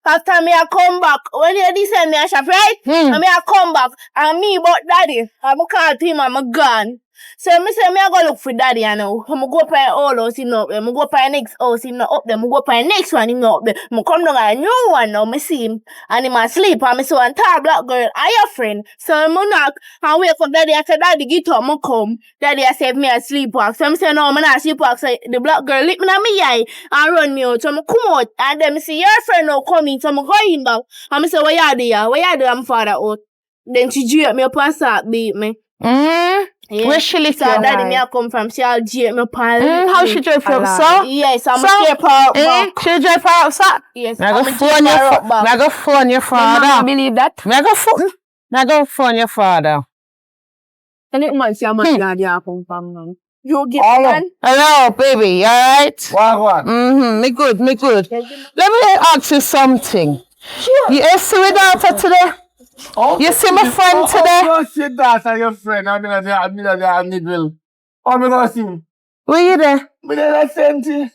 after me I come back. When you descend me a shop, right? And me I come back. And me but daddy. I'm call him and I'm gone. So me say me I go look for daddy you know. I'm go up my old house him up there. I'm go up my next house him not up there. I'm go up my next one him not up there. I'm come down a new one now. Me see him and him asleep. And me see one tall black girl. I your friend. So I'm knock and wake up daddy. I say daddy get up. I come. Daddy I say me a sleepwalk. So I say no, I'm not sleepwalk. So the black girl lick me in my eye and run me out. So I come out and then me see your friend now coming. So I go in back. And me say what you do ya? What you do? I'm father out. Then she draped me up and start beat me. Yeah. Where she live So daddy me a come from, she all jail me pal. How she drive from so? Yes, I'm So? a step out back. She drive her up so? Yes, I I'm go a phone step your out back. I go phone your father. Mama believe that? I go phone your father. And it man see a man yard ya come from man. You get man. Hello, baby, you alright? What? Me good. Let me ask you something. Sure. You see my daughter today? You see my friend today? Oh, shit, that's your friend. I'm in the middle. I'm going to see him. Where you there? I'm in the center.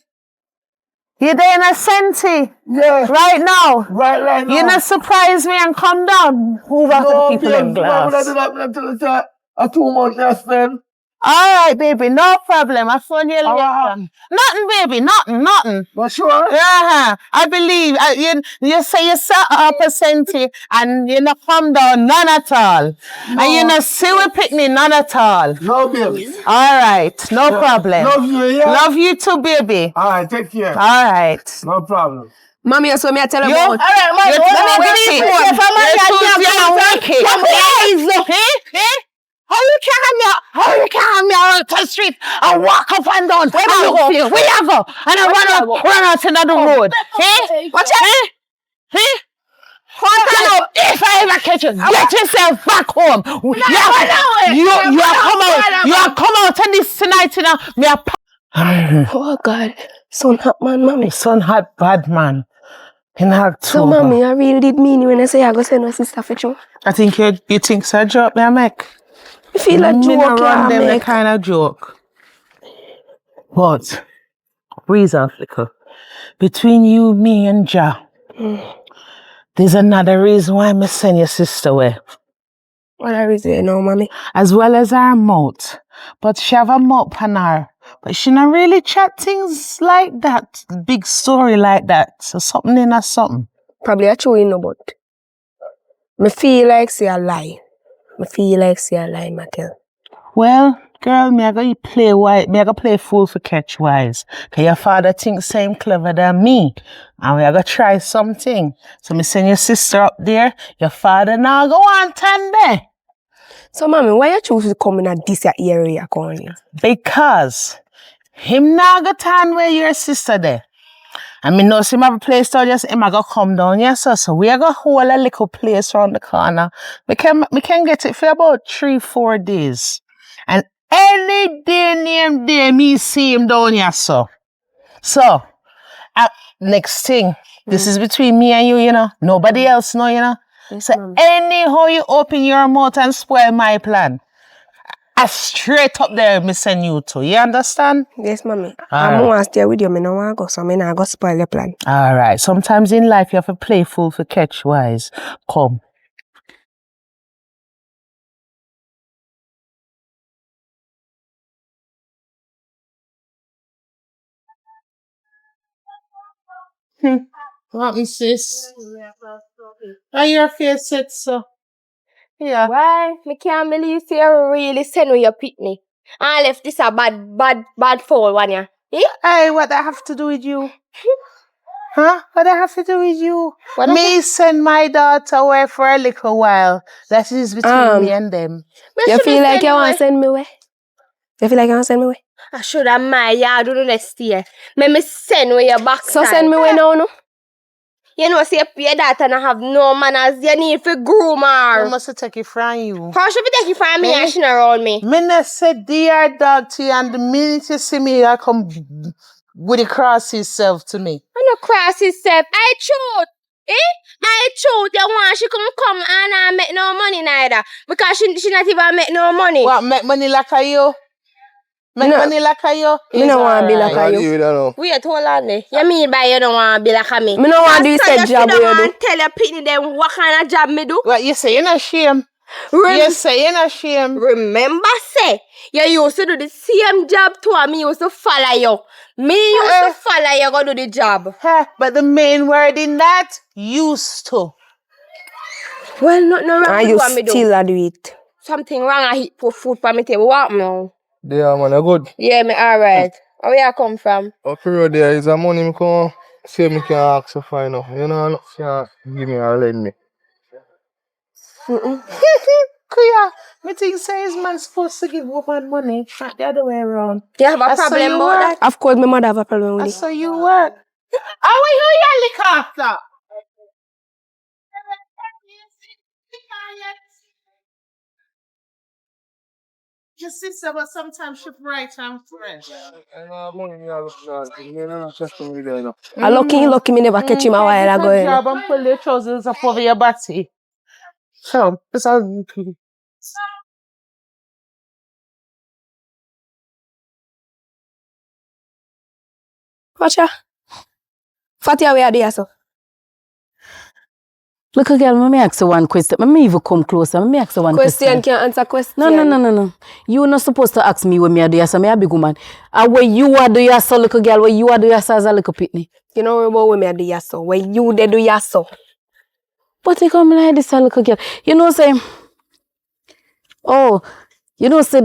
You there in a senti? Yeah. Right now? Right now. You not surprise me and come down? Move out to the people in glass. A 2 months I spend. Alright, baby, no problem. I phone you later. Nothing, baby, nothing. For sure. Yeah, I believe. You say you set up a centi and you not come down, none at all. No. And you not see we picnic, none at all. No, baby. Alright, no problem. Love you, yeah? Love you too, baby. Alright, take care. Alright. No problem. Mommy, I saw me I tell her You? about. Alright, man. You're too wicked. How you carry me out to the street and walk up and down? Where you go? And I run out to another road. Watch out. If I ever catch you, get yourself back home. You come out on this tonight, you know. Oh God, son hot man, mommy. Son hot bad man. In October. So mommy, I really did mean you when I say I go send my sister for you. I think you think so joke me make. You feel like Me joke run them the make. kind of joke. But reason flicker. Between you, me and Ja. There's another reason why I send your sister away. What are you know, mommy? As well as her mouth. But she have a mouth on her. But she not really chat things like that. Big story like that. So something in her something. Probably a true, you know, but me feel like say a lie. Michael. Well, girl, me I go play wise. Me I go play fool for catch wise. Cause your father thinks same clever than me. And we are gonna try something. So me send your sister up there. Your father now go on stand there. So mommy, why you choose to come in at this area, Connie? Because him now go turn where your sister there. I mean, no, see, my place to just him I go come down, yes, sir. So we are gonna hold a little place around the corner. We can get it for about 3-4 days. And any day name day me see him down here, sir. So, next thing, this is between me and you know. Nobody else know, you know. Yes, So anyhow you open your mouth and spoil my plan, I straight up there me send you to. You understand? Yes, mommy. Alright. I'm gonna stay with you. Me no wanna go, so me not go spoil your plan. Alright. Sometimes in life you have to play fool for catch wise. Come. What is sis? Are your face set so? Yeah. Why? Me can't believe you really send with your picnic. I left this a bad fall one ya. Eh? Hey, what that have to do with you? Huh? What that have to do with you? Me send my daughter away for a little while. That is between me and them. You feel like you want to send me away? I should have my yard do the next year. Me send away your backside. So send me away now, no? You know, say your daughter not have no manners. You need to groom her. I must take it from you. How should we take it from me and she not around me? Me not say dear dog to you, and the minute you see me, I come with the cross himself to me. I no cross himself. I choose. I choose. You want she come and not make no money neither. Because she not even make no money. What, make money like a you? Money like a you? Me no want to be like a you. Wait, hold on there. You mean by you don't want to be like a me? Me no want to do said job where you do. Tell your pitney them what kind of job me do. What, you say you're not ashamed? You say you're not ashamed? Remember say, you used to do the same job too and me used to follow you. Me used to follow you go do the job. But the main word in that, used to. Well, nothing wrong with what me do. And you still do it. Something wrong, I hit put food for me table. What now? Yeah, man, you good? Yeah, me alright. Where you come from? Up here there is a money me come say me can ask you for enough. You know, enough can give me or lend me. Kuya, me think says man supposed to give woman money, not the other way around. Do you have a problem about that? Of course, my mother have a problem with it. So you work. How will you look after? Your sister, but sometimes she bright and fresh. I lucky me never catch him a while ago. You know. Job and pull your trousers up over your body. So, it's all. Watch ya. Fatia, where are they so? Look, girl, let me ask you one question. Let me even come closer. Let me ask you one question. Question can't answer question. No. You're not supposed to ask me when me are do ya, so me a big woman. And when you are do ya so, little girl, when you are do ya so as a little pitney. You know about when me do ya so. When you they do ya so. But you come like this, a little girl. You know, say, oh, you know, say,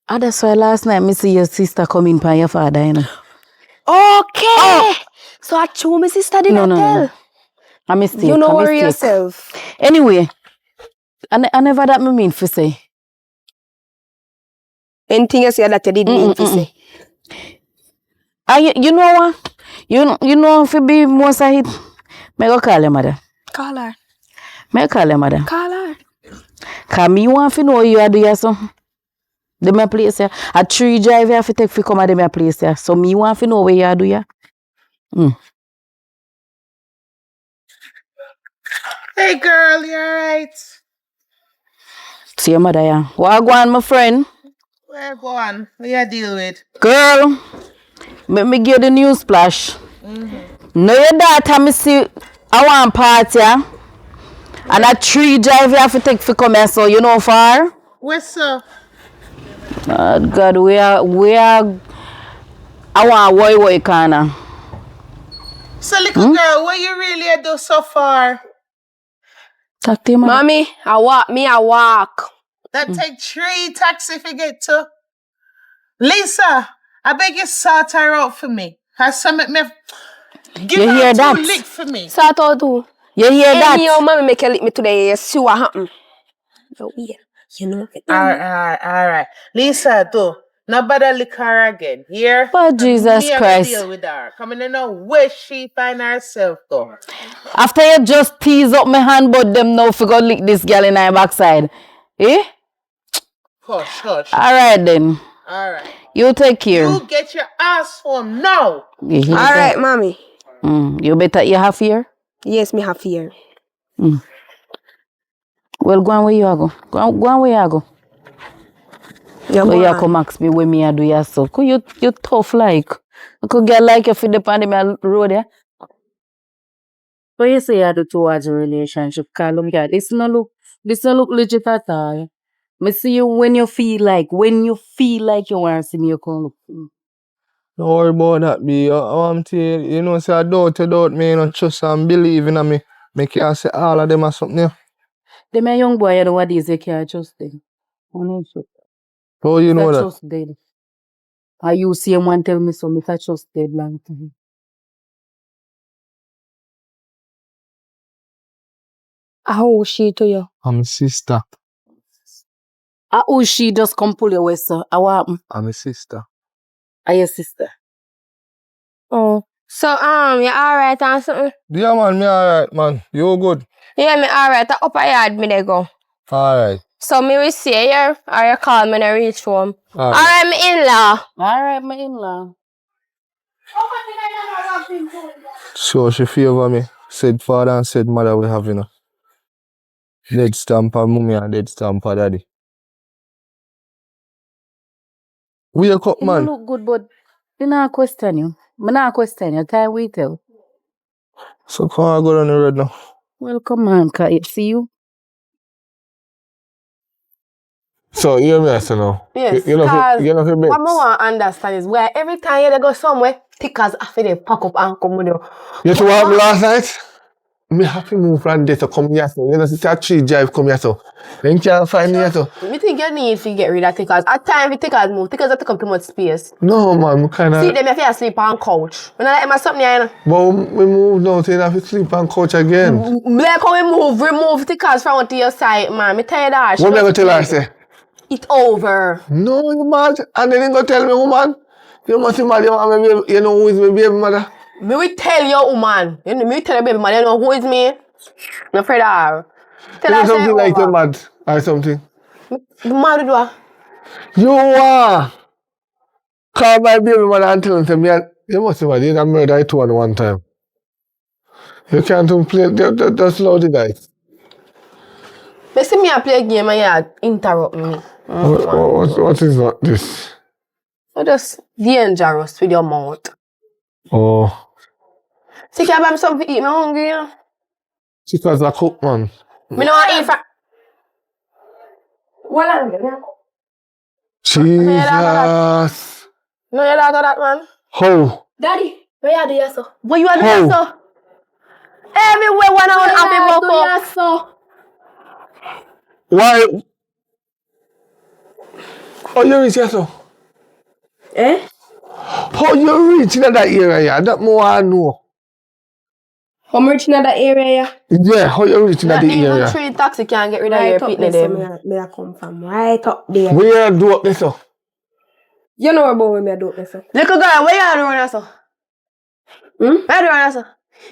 that's why last night me see your sister come in by your father, you know. Okay. Oh. So I chew my sister did not tell. No. A mistake. You know worry yourself. Anyway, I never that me mean for say. Anything you say that you did mean to say. You know what? You know if you be most of it, me go call your mother. Call her. Me call your mother. Call her. Cause me want to know you are doing something. Dem a place here. A 3 drive you have to take for come at dem a place here. So me want to know where you are doing. Hey girl, you alright? See your mother, yeah. What go on, my friend? Where go on? What you deal with? Girl, let me give the news splash. No, your daughter, me see, I want party, yeah? And a 3 drive you have to take for come here, so you know far? Where so? God, we are, I want a way corner. So little girl, what you really do so far? Talk to your mother. Mommy, I walk. That take 3 taxi if you get to. Lisa, I beg you sort her out for me. Has some me give You her hear 2 that? lick for me. Sort out too. You hear that? Hey, your mommy make you lick me today. You see what happen? Oh, yeah. You know. Alright. Lisa, do. Not bother lick her again. Here? But Jesus me Christ. deal with her. Come in and know where she find herself though. After you just tease up my hand, but them now for go lick this girl in her backside. Eh? Hush. Alright then. Alright. You take care. You get your ass home now. You hear Alright, mommy. that? You better you have fear? Yes, me have fear. Well, go on where you are go. Go on where you are go. You come ask me where me I do ya so. Cause you tough like. I could get like you fit the pandemic road there. But you say you do towards a relationship, Carl, this no look legit at all. Me see you when you feel like you want to see me, you come look. Don't worry about that, B. I'm telling you, know, say I doubt me, you know, trust and believe in me. Me can't say all of them or something. Yeah. Them a young boy, you know what is, you can't trust them. How you know that? Trust dead. And you see him one tell me so, me trust dead long time. How she to you? I'm a sister. How she just come pull your waist, so what happen? I'm a sister. Are your sister? Oh. So, you alright and something? Yeah, man, me alright, man. You good? Yeah, me alright. The upper yard me they go. Alright. So, me will see you or you call me when I reach home. Alright. Alright, me in-law. Alright, my in-law. So she favor me. Said father and said mother we have, you know. Dead stamp of mommy and dead stamp of daddy. Wake up, You man. look good, but you not question you. Me not question you. Time we tell. So come on, go down the road now. Well, come on, cause it see you. So hear me answer now. Yes, You know your what I want to understand is where every time you go somewhere, tickers after they pack up and come with you. You know what happened last night? Me happy move from there to come here so. You know, see that 3 drive come here so. Then you can't find me here so. Me think you need to get rid of tickers. At times, tickers move. Tickers have to come too much space. No, man, we kinda... See them if you sleep on couch. When I like something here, But we move now, so you have to sleep on couch again. like how we remove tickers from to your side, man. Me tell you that. What am I going to tell her, say? It's over. No, you mad. And then you go tell me, woman, you must be mad, you know who is my baby mother. Me will tell your woman. You know, me will tell your baby man, you know who is me? I'm afraid of her. Tell her Something like over. you're mad or something. Mad with what? You call my baby mother and tell him, you must have been a murder I told one time. You can't even play, just slow the guys. You see me a play a game and you interrupt me. What is that, this? You're just dangerous with your mouth. Oh. See, can I buy me something to eat? I'm hungry, you know? Chicka's a cook, man. Me don't want to eat for... What are Jesus. No, you're not that, man. How? Daddy, where you do you so? What you are How? doing, so? Everywhere one on happy walk up. So? Why? Oh, you reach here, so? Eh? How you reach in that area? That more I know. How much in that area? Yeah, how you reach in that Even area? 3 taxi can't get rid of Right your up pitney there, so them. me I come from right up there. Where you do up there, so? You know about where me I do this, so? Little girl, where you doing so? Where you doing so?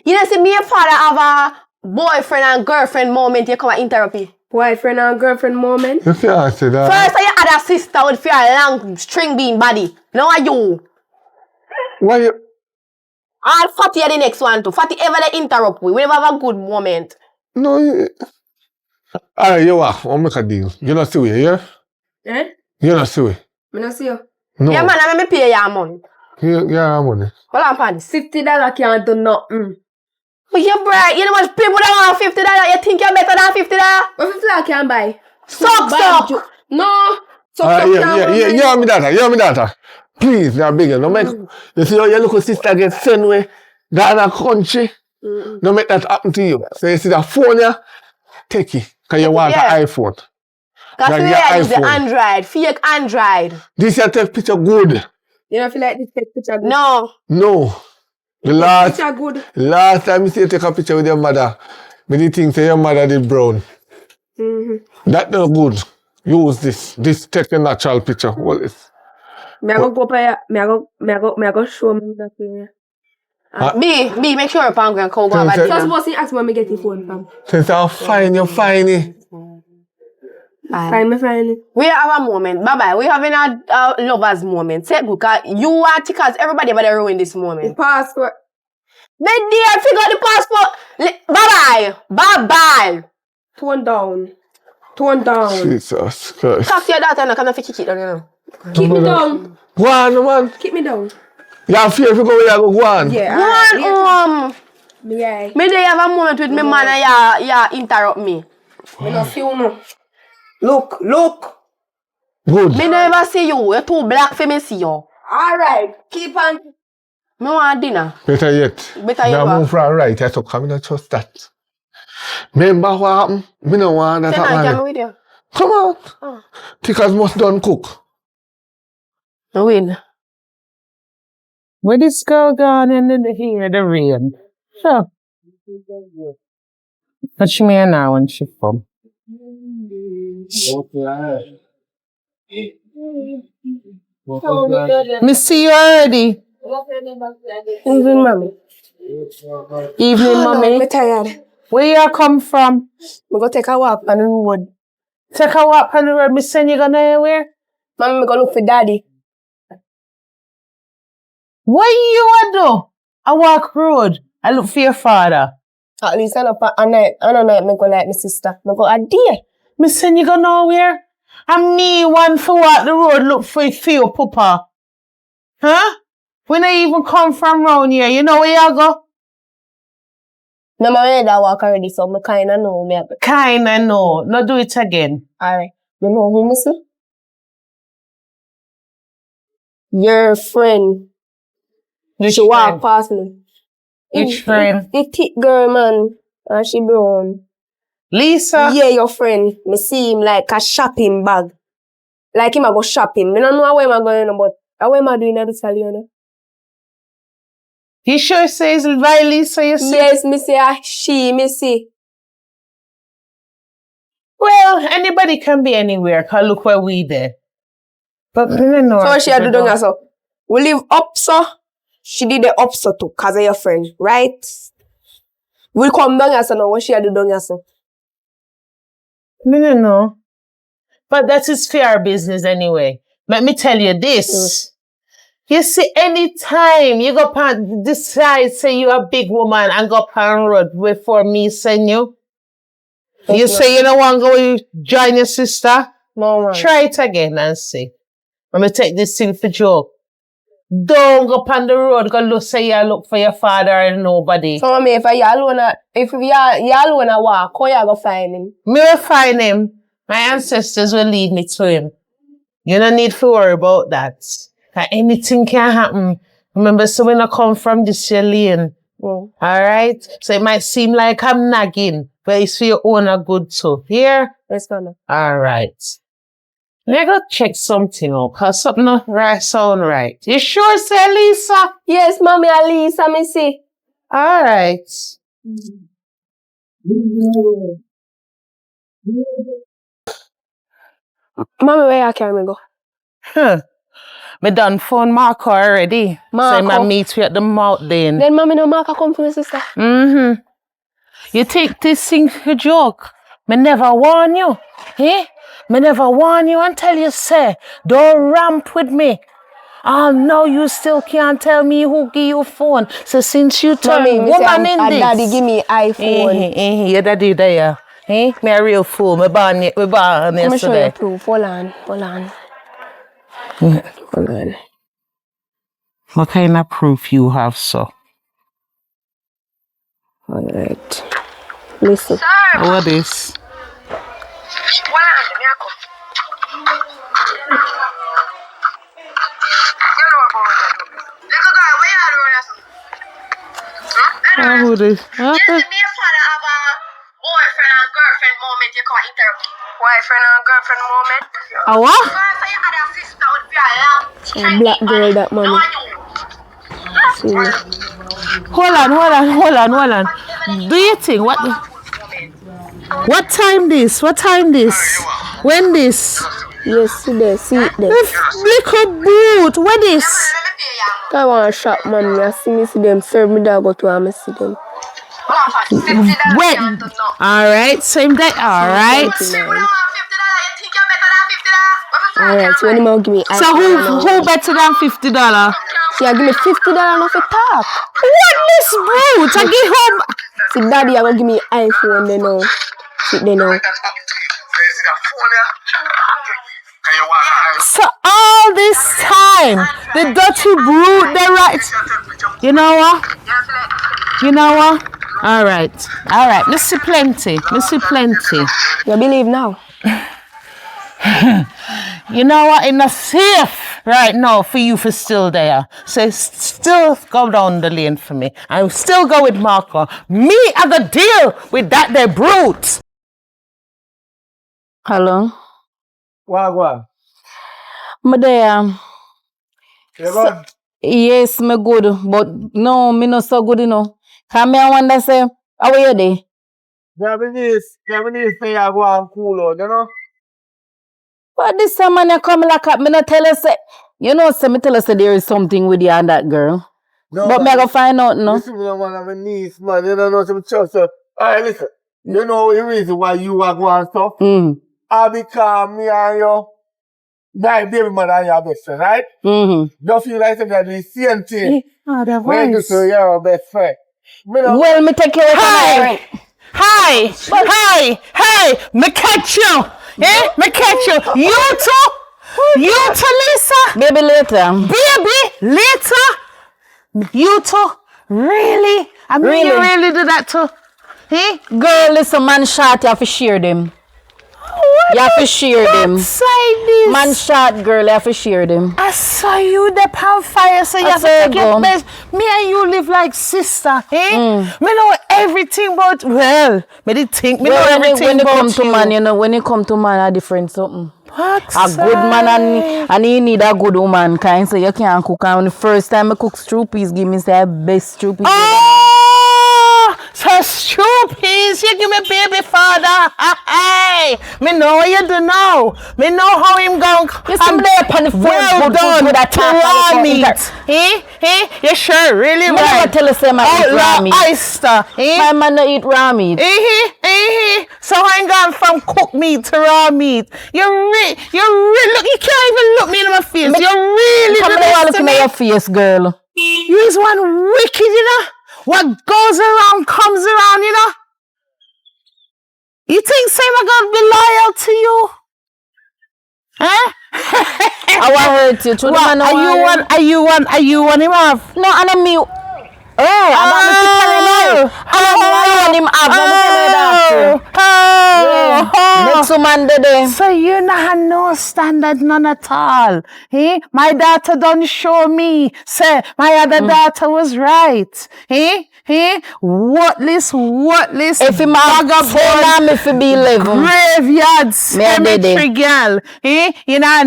You know, see me and father have a boyfriend and girlfriend moment, you come and interrupt me. Boyfriend and girlfriend moment? You can't say that. First, you had a sister with your long string bean body. Now are you? Why you? All Fatty are the next one too. Fatty ever they interrupt we never have a good moment. No. Alright, you what? I'll make a deal. You not see we, yeah? Eh? You not see we? Me not see you. No. Yeah, man, I'm going to pay your money. You have money. What happened? $50 can't do nothing. But you're bright. You know much people that want $50. You think you're better than $50? What $50 can buy? Suck. No. So You have me data. Please, they're bigger. No make. You see how your little sister gets sent away down a country. No make that happen to you. So you see the phone here, take it. Because you want an iPhone. Because Like you your use the iPhone. Android. Fake Android. This you take picture good. You don't feel like this picture good? No. No. The Picture good. last time you see you take a picture with your mother, many things say your mother did brown. That not good. Use this. This take a natural picture. What is? Me I go up here. Me I go show me that thing. B, make sure you're hungry and go have a Tell- First dinner. of all, see ask me where me get the phone from. Since I'm fine, you're fine. Find me. We have a moment. Bye-bye. We having a lover's moment. Say good, because you are because everybody better ruin this The moment. passport. Then dear, figure out the passport. Bye-bye. Bye-bye. Tone down. Jesus Christ. Talk to your daughter and I can't kick it down, you know. Keep me down. Go on, man. Keep me down. You fear if you go where you go on. Yeah. One, Yeah. me dey have a moment with me man and you interrupt me. Me no see you no. Look. Good. Me never see you. You're too black for me see you. Alright. Keep on. Me want dinner. Better yet. Better Now yet, move from right. So come in and trust that. Remember what happened? Me no want that Then I happen. can with you. Come on. Oh. Tickers must done cook. No win. Where this girl gone and then hear the rain? So. What she mean now when she come? Me see you already. Evening, mommy. Evening, mommy. I'm tired. Where you come from? We go take a walk on the road. Take a walk on the road. Me send you gonna anywhere? Mommy, me go look for daddy. What you a do? I walk road. I look for your father. At least I know a night. I know night me go like my sister. Me go a day. Me send you go nowhere. I'm me one for walk the road look for your papa. Huh? When I even come from round here, you know where you go? No, my made that walk already, so me kinda know me. Kinda know. No do it again. Alright. You know who me see? Your friend. Which She friend? walk past me. Which friend? The thick girl, man. And she brown. Lisa? Yeah, your friend. Me see him like a shopping bag. Like him a go shopping. Me don't know where am I going, but how am I doing at the salon? You sure says by Lisa you see? Yes, me say she, me see. Well, anybody can be anywhere, cause look where we there. But me no know. So what she do doing so? We live up so. She did the up so too, cause of your friend, right? We come down here so now what she do down here so? Me no know. But that is fair business anyway. Let me tell you this. You see, anytime you go pan decide, say you a big woman and go pan road before me send you. You say you don't want to go join your sister? No, man. Try it again and see. Let me take this thing for joke. Don't go pan the road, go say you look for your father and nobody. So, mommy, if you alone walk, how you go find him? Me will find him. My ancestors will lead me to him. You don't need to worry about that. Anything can happen. Remember, so when I come from this your lane. Mm. Alright? So it might seem like I'm nagging, but it's for your own good too. Here? Yes, mama. Alright. Let me go check something out, cause something not right sound right. You sure, say Lisa? Yes, mommy, Lisa, me see. Alright. Mommy, where you carry me go? Me done phone Marco already. Marco? So I meet you at the mountain. Then mommy no Marco come for my sister. You take this thing for joke. Me never warn you. Eh? Me never warn you and tell you, say, don't ramp with me. Oh, no, you still can't tell me who give you phone. So since you turn woman in this. Daddy give me iPhone. Your daddy there. Eh? Me a real fool. Me born yesterday. Let me show you proof. Hold on. What kind of proof you have, sir? Alright. Listen. What is? Who this? Boyfriend and girlfriend moment, you can't interrupt. Boyfriend and girlfriend moment. A what? Black girl that mommy. See me. Hold on. Do you think what time this? When this? Yes, see there, see it there. Little boot. What is? I want to shop, mommy. I see me see them. Serve me dog, but I see them. Wait. Alright, same day. Alright. Alright, so when you give me So who better than $50? She give me $50 off a top. What this brute? I give home. See, daddy, I gonna give me iPhone, they know. See, they know. So all this time, the dirty brute, they right. You know what? Alright. Missy plenty. You believe now? You know what? It's not safe right now for you for still there. So still go down the lane for me. I will still go with Marco. Me have a deal with that there brute. Hello? Wagwan. Me there. You good? Yes, me good. But no, me not so good, you know. Come here, I wonder, say, how are you there? Japanese say I go and cool out, you know? But this time man you come like up, me not tell us, you know, say me tell us there is something with you and that girl. No, but me I go find out, no? Listen, me one of my niece, man, you don't know some trust. Alright, listen. You know the reason why you are going stuff? I become me and you, my baby mother and your best friend, right? Don't feel like that the same thing. When you say you're our best friend. Well, me take care of her. Hi, me catch you. Me catch you. You too, Lisa. Baby, later. You too. Really? I mean, you really do that too? Girl, listen, man shot, you have to share them. You have to share them. Man shot, girl, you have to share them. I saw you the pan fire, so you have to take it best. Me and you live like sister, Me know everything about, me did think, me know everything when about come to man, you know, when you come to man, a different something. What? A good man and he need a good woman, kind, so you can't cook. And the first time I cook stew peas, give me the best stew peas. So stupid, you give me baby father. Hey, me know what you do now. Me know how him going. I'm there upon the well done with that raw meat. You sure really right? Never tell us my eat raw meat. Oyster. My man no eat raw meat. So I ain't gone from cooked meat to raw meat. You can't even look me in my face. You really Come do on, this look to in me. your face, girl. You is one wicked, you know. What goes around comes around, you know. You think Sam are gonna be loyal to you? Huh? I want hurt you. What, are you one him off? No, I don't mean. Oh, I got me to carry him. I don't want him up. Next woman today. So you not have no standard none at all. Eh? My daughter don't show me. Say my other daughter was right. Eh? Worthless. If him have me for be living. Graveyard cemetery girl. Eh? You know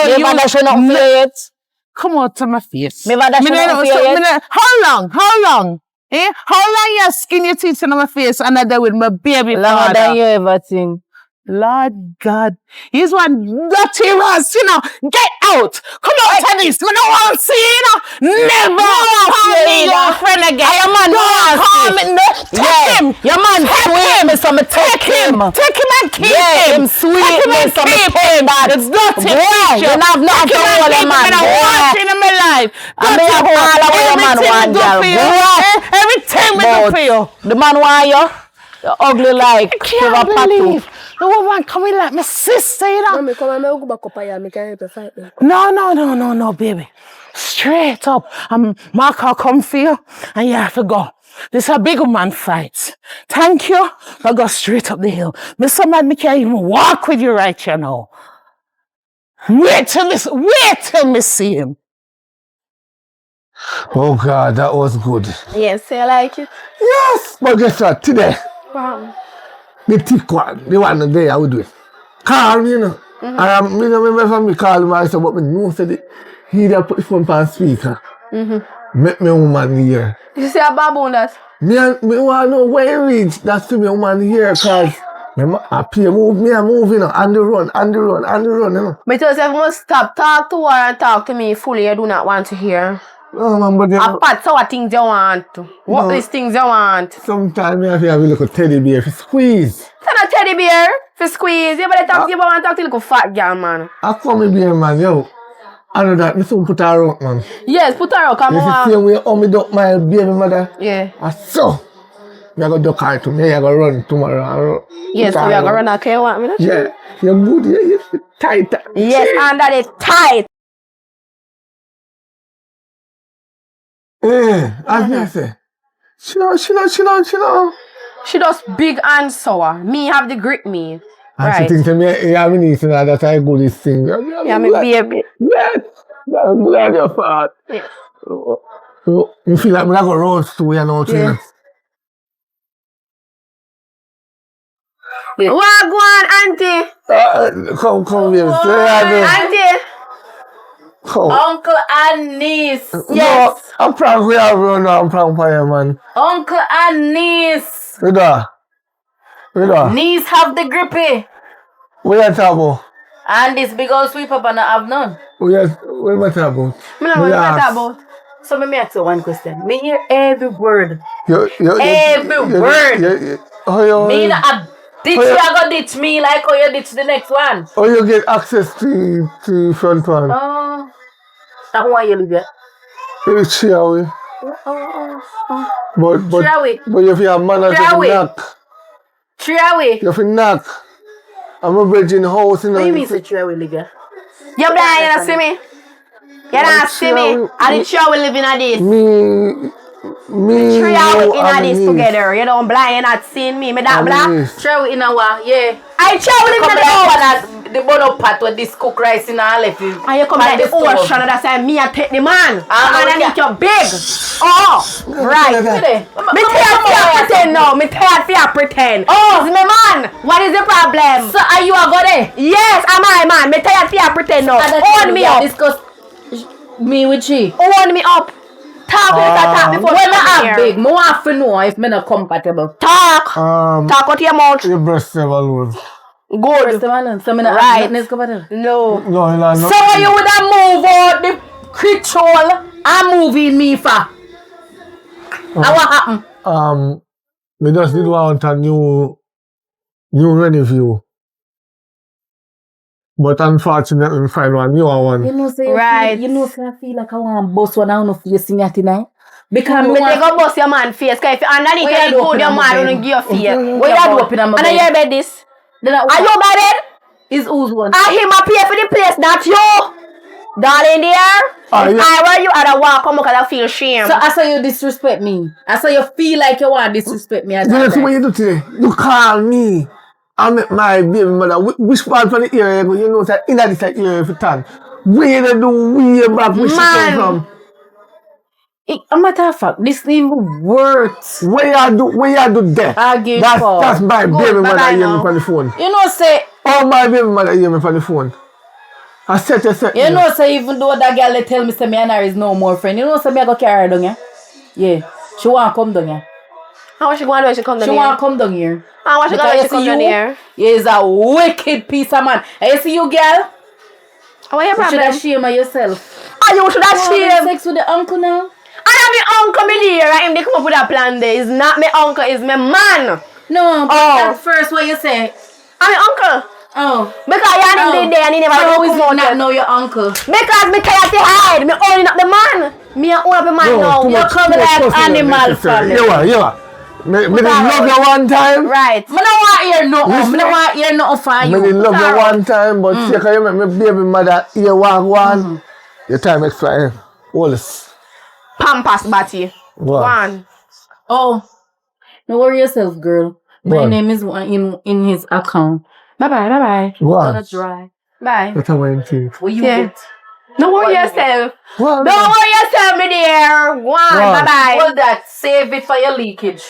You never should not feel it. Come out to my face. Me bad How long? Eh? How long you skin your teeth in my face and I there with my baby Longer father? than you ever think. Lord God. He's one dirty Ross, you know. Get out. Come out to this. We don't want to see you, know. Never call me your friend again. Your man don't call me. No. Take him. Your man sweet me, so me take him. Take him and keep Yeah, him. him sweet Take him me, and so me keep take him. that. It's dirty. Boy, you have nothing to hold a man. I'm watching in my life. I may have all of what your man want, girl. Everything we do for you. The man want you. You're ugly like I can't believe the woman coming like my sister, you know. Mommy, come on, I'll go back up here. I can help you fight them. No, baby. Straight up. Mark, I'll come for you, and you have to go. This is a big man fight. Thank you. I go straight up the hill. Mr. Man, me can't even walk with you right, you know. Wait till me see him. Oh God, that was good. Yes, I like it. Yes! But guess what? Today, Wow. the thick one, the one there, I would do it. Call me, you know. And I remember me call him, I said, but me know said he there put the phone on speaker. Make me woman here. You see a baboon that? Me want to know where he reach. That's to me woman here, cause I pay move, me and move, you know, on the run, you know. But you must stop. Talk to her and talk to me fully. I do not want to hear. Oh man, but Apart from what things you want. What these things you want? sometimes I have to have a little teddy bear to squeeze. It's not a teddy bear for squeeze. You better talk to you want to talk to little fat girl, man. I call me bear, man, yo. I know that, me soon put her out, man. Yes, put her out. Come It's the on. same way how me duck my baby mother. Yeah. I saw. Me I go duck her to me, I go run tomorrow. Yes, so we are going to run a care want me. No? Yeah, you're good, yeah, you're tight. Yes, and that is tight. As me I say, she know. She does big and sour. Me have the grip me. And Right. she thinks me, yeah, me need to know that I go this thing. Yeah, me baby. Yes, I'm glad you're fat. Yes. You feel like me not go roast too, you know, Yeah. Yeah. What go on, auntie? Come here. Auntie. Come. Uncle and niece. No, I'm prank we have run now. I'm prank for you, man. Uncle and niece. Where? Niece have the grippy. What you talk about? And this big old sweep up and I have none. What you talk about? Me know what you talk about. So me ask you one question. Me hear every word. Every word. Me not a ditch you go ditch me like how you ditch the next one. Oh, you get access to front one. Oh. That one you live there. It's here. But Trawi. you have your manners to knock. Trawi. You have to knock. I'm a bridge in the house. You know. What do you mean say Trawi live there? You blind, you don't see me? You don't see me? I didn't show we live in a this. Me, Three you, hours in a and this me. together. You don't blind, you not seeing me. Me that And black. me. Trawi in our, yeah. I show we live in the house. The bottom part where this cook rice in our left. And you come like the ocean and that's why me I take the man. And I need you big. Oh, right. Me tired for you pretend now. Me tired for you pretend. Oh, it's me man. What is the problem? So are you a go there? Yes, I'm my man. Me tired for you pretend now. Own me up. Discuss me with she. Own me up. Talk with her talk before When you I come have here. big, more have to know if me not compatible. Talk. Talk out your mouth. Your breast never lose. Good. So me not Right. have nothing compatible. No. No, you not. So you would have move out the control and moving me for. And what happened? We just did want a new new review. But unfortunately, we find one newer one. You know, say Right. you know, say I feel like I want to boss one out of face in here tonight. Because Me take a bust your man face, cause if you underneath What you you do good, up your in my man bed? won't give you fear. What you do up in my And bed? I hear about this. then Are you by bed? is who's one? I him a pay for the place, not you. Darling dear. Ah, If yeah. I were you, I'd walk come because I feel shame. So I saw you disrespect me. I saw you feel like you want to disrespect me. You know what you do today? You call me. I met my baby mother. Which part from the area you go? You know that in that area if you turn. Where they do way back where she come from? A matter of fact, this even worth. Where you do there? Argue That's for. my Good, baby mother bye-bye hear me now. from the phone. You know, say Oh, my baby mother hear me from the phone. I said you know, say even though that girl they tell me say me and her is no more friend. You know, say me I go carry her down here. Yeah, she want to come down here. How much she want when she come down She here? want to come down here. How much she Because want when you she come see down you, here? you is a wicked piece of man. And you see you, girl. What your You should problem? have shame of yourself. Oh, you should have You having shame. sex with the uncle now? I am my uncle, me dear. I am they come up with a plan there. It's not my uncle, it's my man. No, but Oh. at first what you say? I'm my uncle. Oh. Because you and him did there and he never How is come it out not yet. know your uncle? Because me tired to hide. Me owning up the man. Me a own up the man now. You come like animal from it. Yeah. Me did love you one time. Right. Me don't want hear nothing. Me don't want hear nothing from Me you. did love you one time, but see how you make me baby mother ear one. Your time expire. Wallace. Pampas Batty. One. Oh, don't worry yourself, girl. My What? name is in his account. Bye. What? Gonna dry. Bye. What am I into? What you Yeah. get? Don't worry yourself. What? Don't worry yourself, me dear. One. What? Bye-bye. Hold that. Save it for your leakage.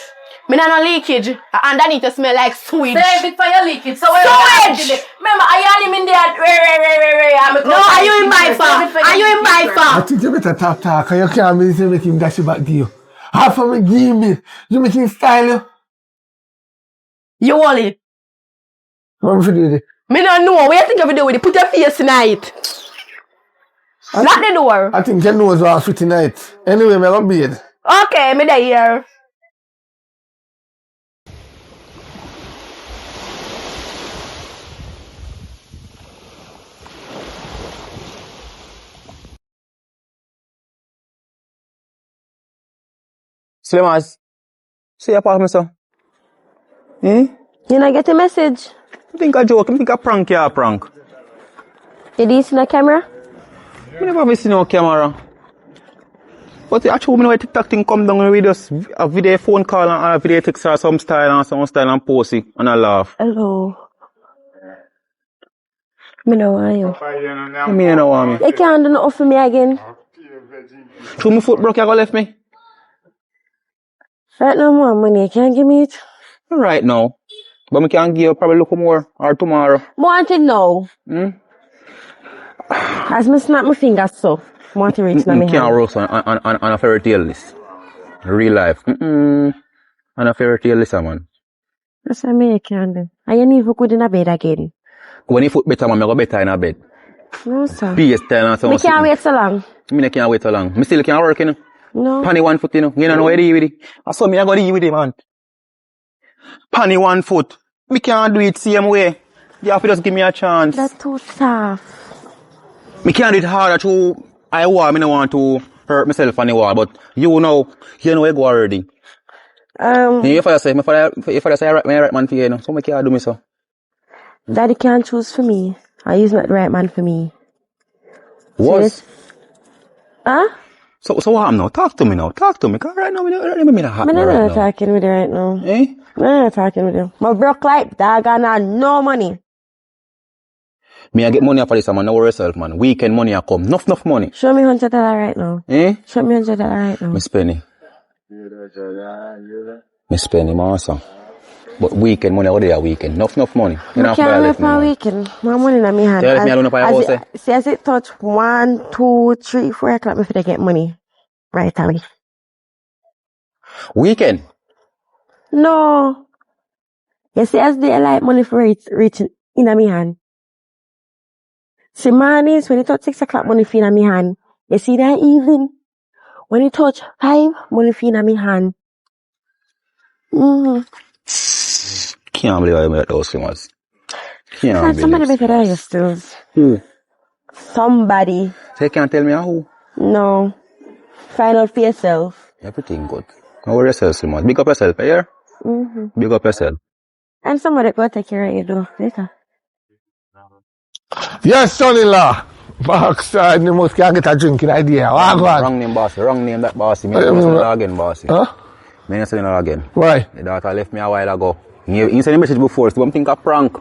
Me not no leakage. Underneath it smell like sewage. Save it for your leakage. So Sewage! remember, I had him in there. No, are you in my farm? Are you in my I farm? think you better talk. You can't be saying make him dash it back to you. Half of me give me. You make him style you. You want it? What if you do it? Me not know. What you think of do with it? Put your face in it. Lock the door. I think you know what's fit tonight. Anyway, me go bed. Okay, me there here. Slimmers, see your part, sir. Eh? You not get a message? You think a joke? You think a prank, yeah, a prank? You did see the camera? I never have seen no camera. But actually, when the TikTok thing come down, we just a video phone call and a video text or some style and post it and I laugh. Hello. Me know why you. You mean you know what me? You can't do nothing for me again. Through my foot broke, you gonna left me? Right now, more money. You can't give me it. Right now. But I can give you probably look more or tomorrow. Want it now. As me snap my fingers so. Want to reach now me Can't hand. roast on a fairy tale list. Real life. On a fairy tale list, man. That's what me you can do. And you need to go in a bed again. When you foot better, man, I go better in a bed. No, sir. PS style and so Me can't wait so long. I can't wait so long. Me still can't work, you know. No. Panny 1 foot, you know. You don't know where you with it. I saw me, I got to with it, man. Panny 1 foot. Me can't do it same way. You have to just give me a chance. That's too tough. Me can't do it harder to I want, me don't want to hurt myself on the wall, but you know where go already. Your father say, I right man for you, you know. So me can't do me so. Daddy can't choose for me. Or he's not the right man for me. What? Huh? So what I'm now? Talk to me now. Talk to me. Cause right now, me not happy I'm right not now. talking with you right now. Eh? I'm not talking with you. My broke like dog and I no money. Me I get money for this, man. No worry yourself, man. Weekend money I come. Enough money. Show me $100 right now. Eh? Show me $100 right now. Me spend it. Me spend it, man. But weekend money, what day a weekend? Enough money. You know, I can't wait for a weekend. My money in my hand. Tell me I don't know if I as it, see, as it touch 1, 2, 3, 4 o'clock, me for to get money. Right away. Weekend? No. You see, as they like money for reaching in my hand. See, mornings, when it touch 6 o'clock, money for in my hand. You see that evening? When it touch 5, money for in my hand. Can't can't believe I met those things. Can't Somebody believe. better than you still. Who? Somebody. So you can't tell me who? No. Find out for yourself. Everything good. Don't worry yourself so much. Big up yourself, yeah? Mm-hmm. Big up yourself. And somebody go take care of you though later. Yes, son-in-law. Backside, you must can't get a drinking idea. What go on? Wrong name, bossy. Wrong name, that bossy. Me not say again, bossy. Huh? Me not say again. Why? The daughter left me a while ago. He sent a message before, so I'm thinking a prank.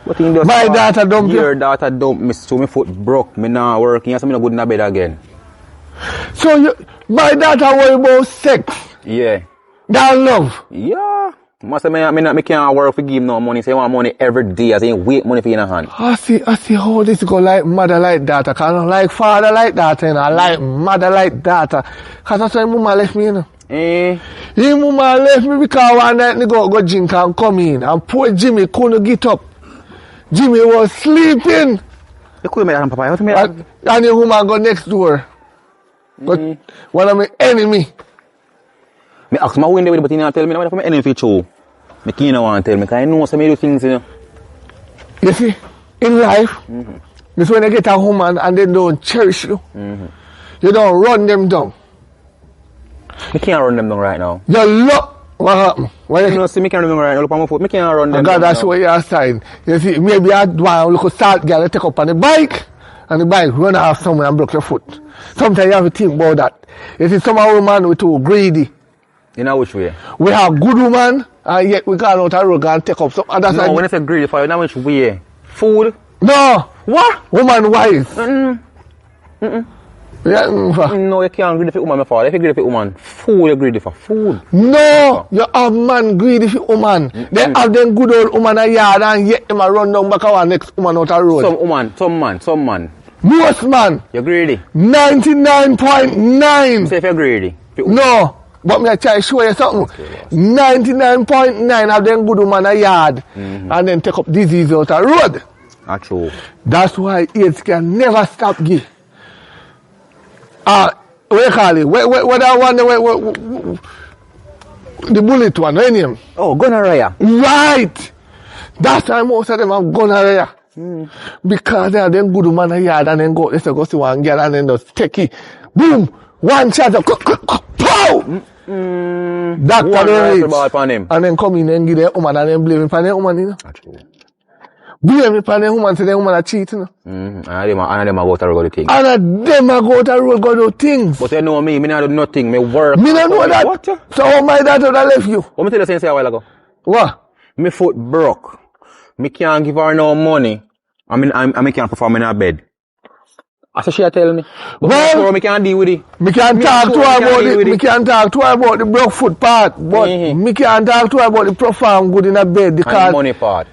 But he does My daughter dumped you? Your daughter dumped me, so my foot broke. Me not working, so me not good in the bed again. So my daughter worry about sex. Yeah. That love. Yeah. Must say me can't work for give him no money. Say I want money every day. I say wait money for in a hand. I see how this go like mother like daughter. Cause I don't like father like daughter, and I like mother like daughter. Cause that's why mama left me, you know. His mama left me because one night they go drink and come in. And poor Jimmy couldn't get up. Jimmy was sleeping. You couldn't make that, Papa. What you make that? And the woman go next door. But one of my enemy. Me ask my window, but he not tell me what I'm enemy for you. Me can't want to tell me because I know some of the things, you know. You see, in life, this when you get a woman and they don't cherish you, you don't run them down. Me can't run them down right now. You look what happened. You know, see me can't run them right now. Look on my foot. Me can't run them down. God, that's why you're sign. You see, maybe I want look start girl take up on the bike and the bike run off somewhere and broke your foot. Sometimes you have to think about that. You see, some women we too greedy. In which way? We have good woman and yet we can't out a road and take up some other side. No, when I say greedy for you, in which way? Food? No. What? Woman wise. Yeah, no, you can't greedy for woman, my father. If you greedy for woman, food you greedy for food. No, you have man greedy for woman. They have them good old woman a yard and yet them a run down back our next woman out a road. Some woman, some man. Most man. You're greedy. 99.9. Say if you're greedy. No. But me I try to show you something. 99.9 of them good woman a yard and then take up disease out a road. That's true. That's why AIDS can never stop give. What you call it? What that one? The bullet one, what name? Oh, gonorrhea. Right. That's why most of them have gonorrhea. Because they are them good woman a yard and then go, let's go see one girl and then just take it. Boom! One shot, pow! Doctor them and then come in and give the woman and then blame him for the woman, you know. That's true. Blame him for the woman, say the woman a cheat, you know. And them a go to road go do things. And them a go to road go do things. But you know me not do nothing, me work. Me not know that. What? So how my daughter that left you? What me tell you say a while ago? What? Me foot broke. Me can't give her no money. I can't perform in her bed. That's what she tell me. But well, me can't deal with it. Me can't talk to her about it. Me can't talk to her about the broke foot part. But me can't talk to her about the perform good in her bed. And the money part.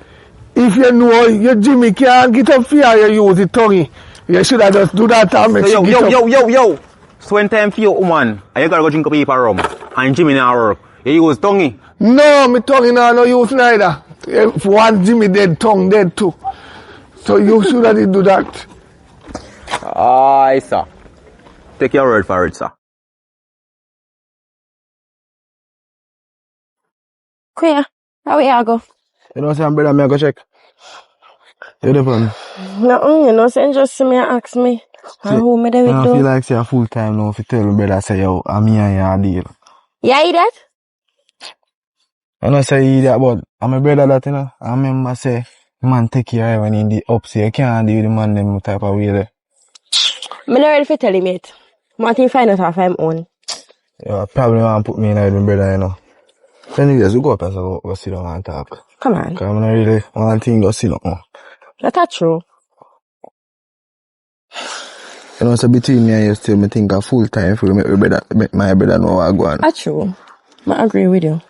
If you know your Jimmy can't get up here, you use the tongue. You should have just do that time. So yo. So when time for your woman, and you gotta go drink a paper rum, and Jimmy now work, you use tongue? No, me tongue no use neither. If one Jimmy dead, tongue dead too. So you should have do that. Aye, sir. Take your word for it, sir. Queer, how we are go? You know, say, brother, me go check. You there for me? No, you know, say, just see me and ask me. And who me there with I do? feel like say a full time now if you tell me brother say yo, I'm here and you deal. Yeah, you that? I know say you that, but I'm my brother that, you know. I remember say, man take care when in the up, so you can't deal with the man them type of way there. Me not ready for tell him yet. Want him find out of him own. Yeah, probably want to put me in with my brother, you know. So anyways, we go up and so go sit down and talk. Come on. Because I'm not really one thing go sit down. That's true. You know, so between me and you still, me think a full time for make my brother know what I go on. That's true. I agree with you.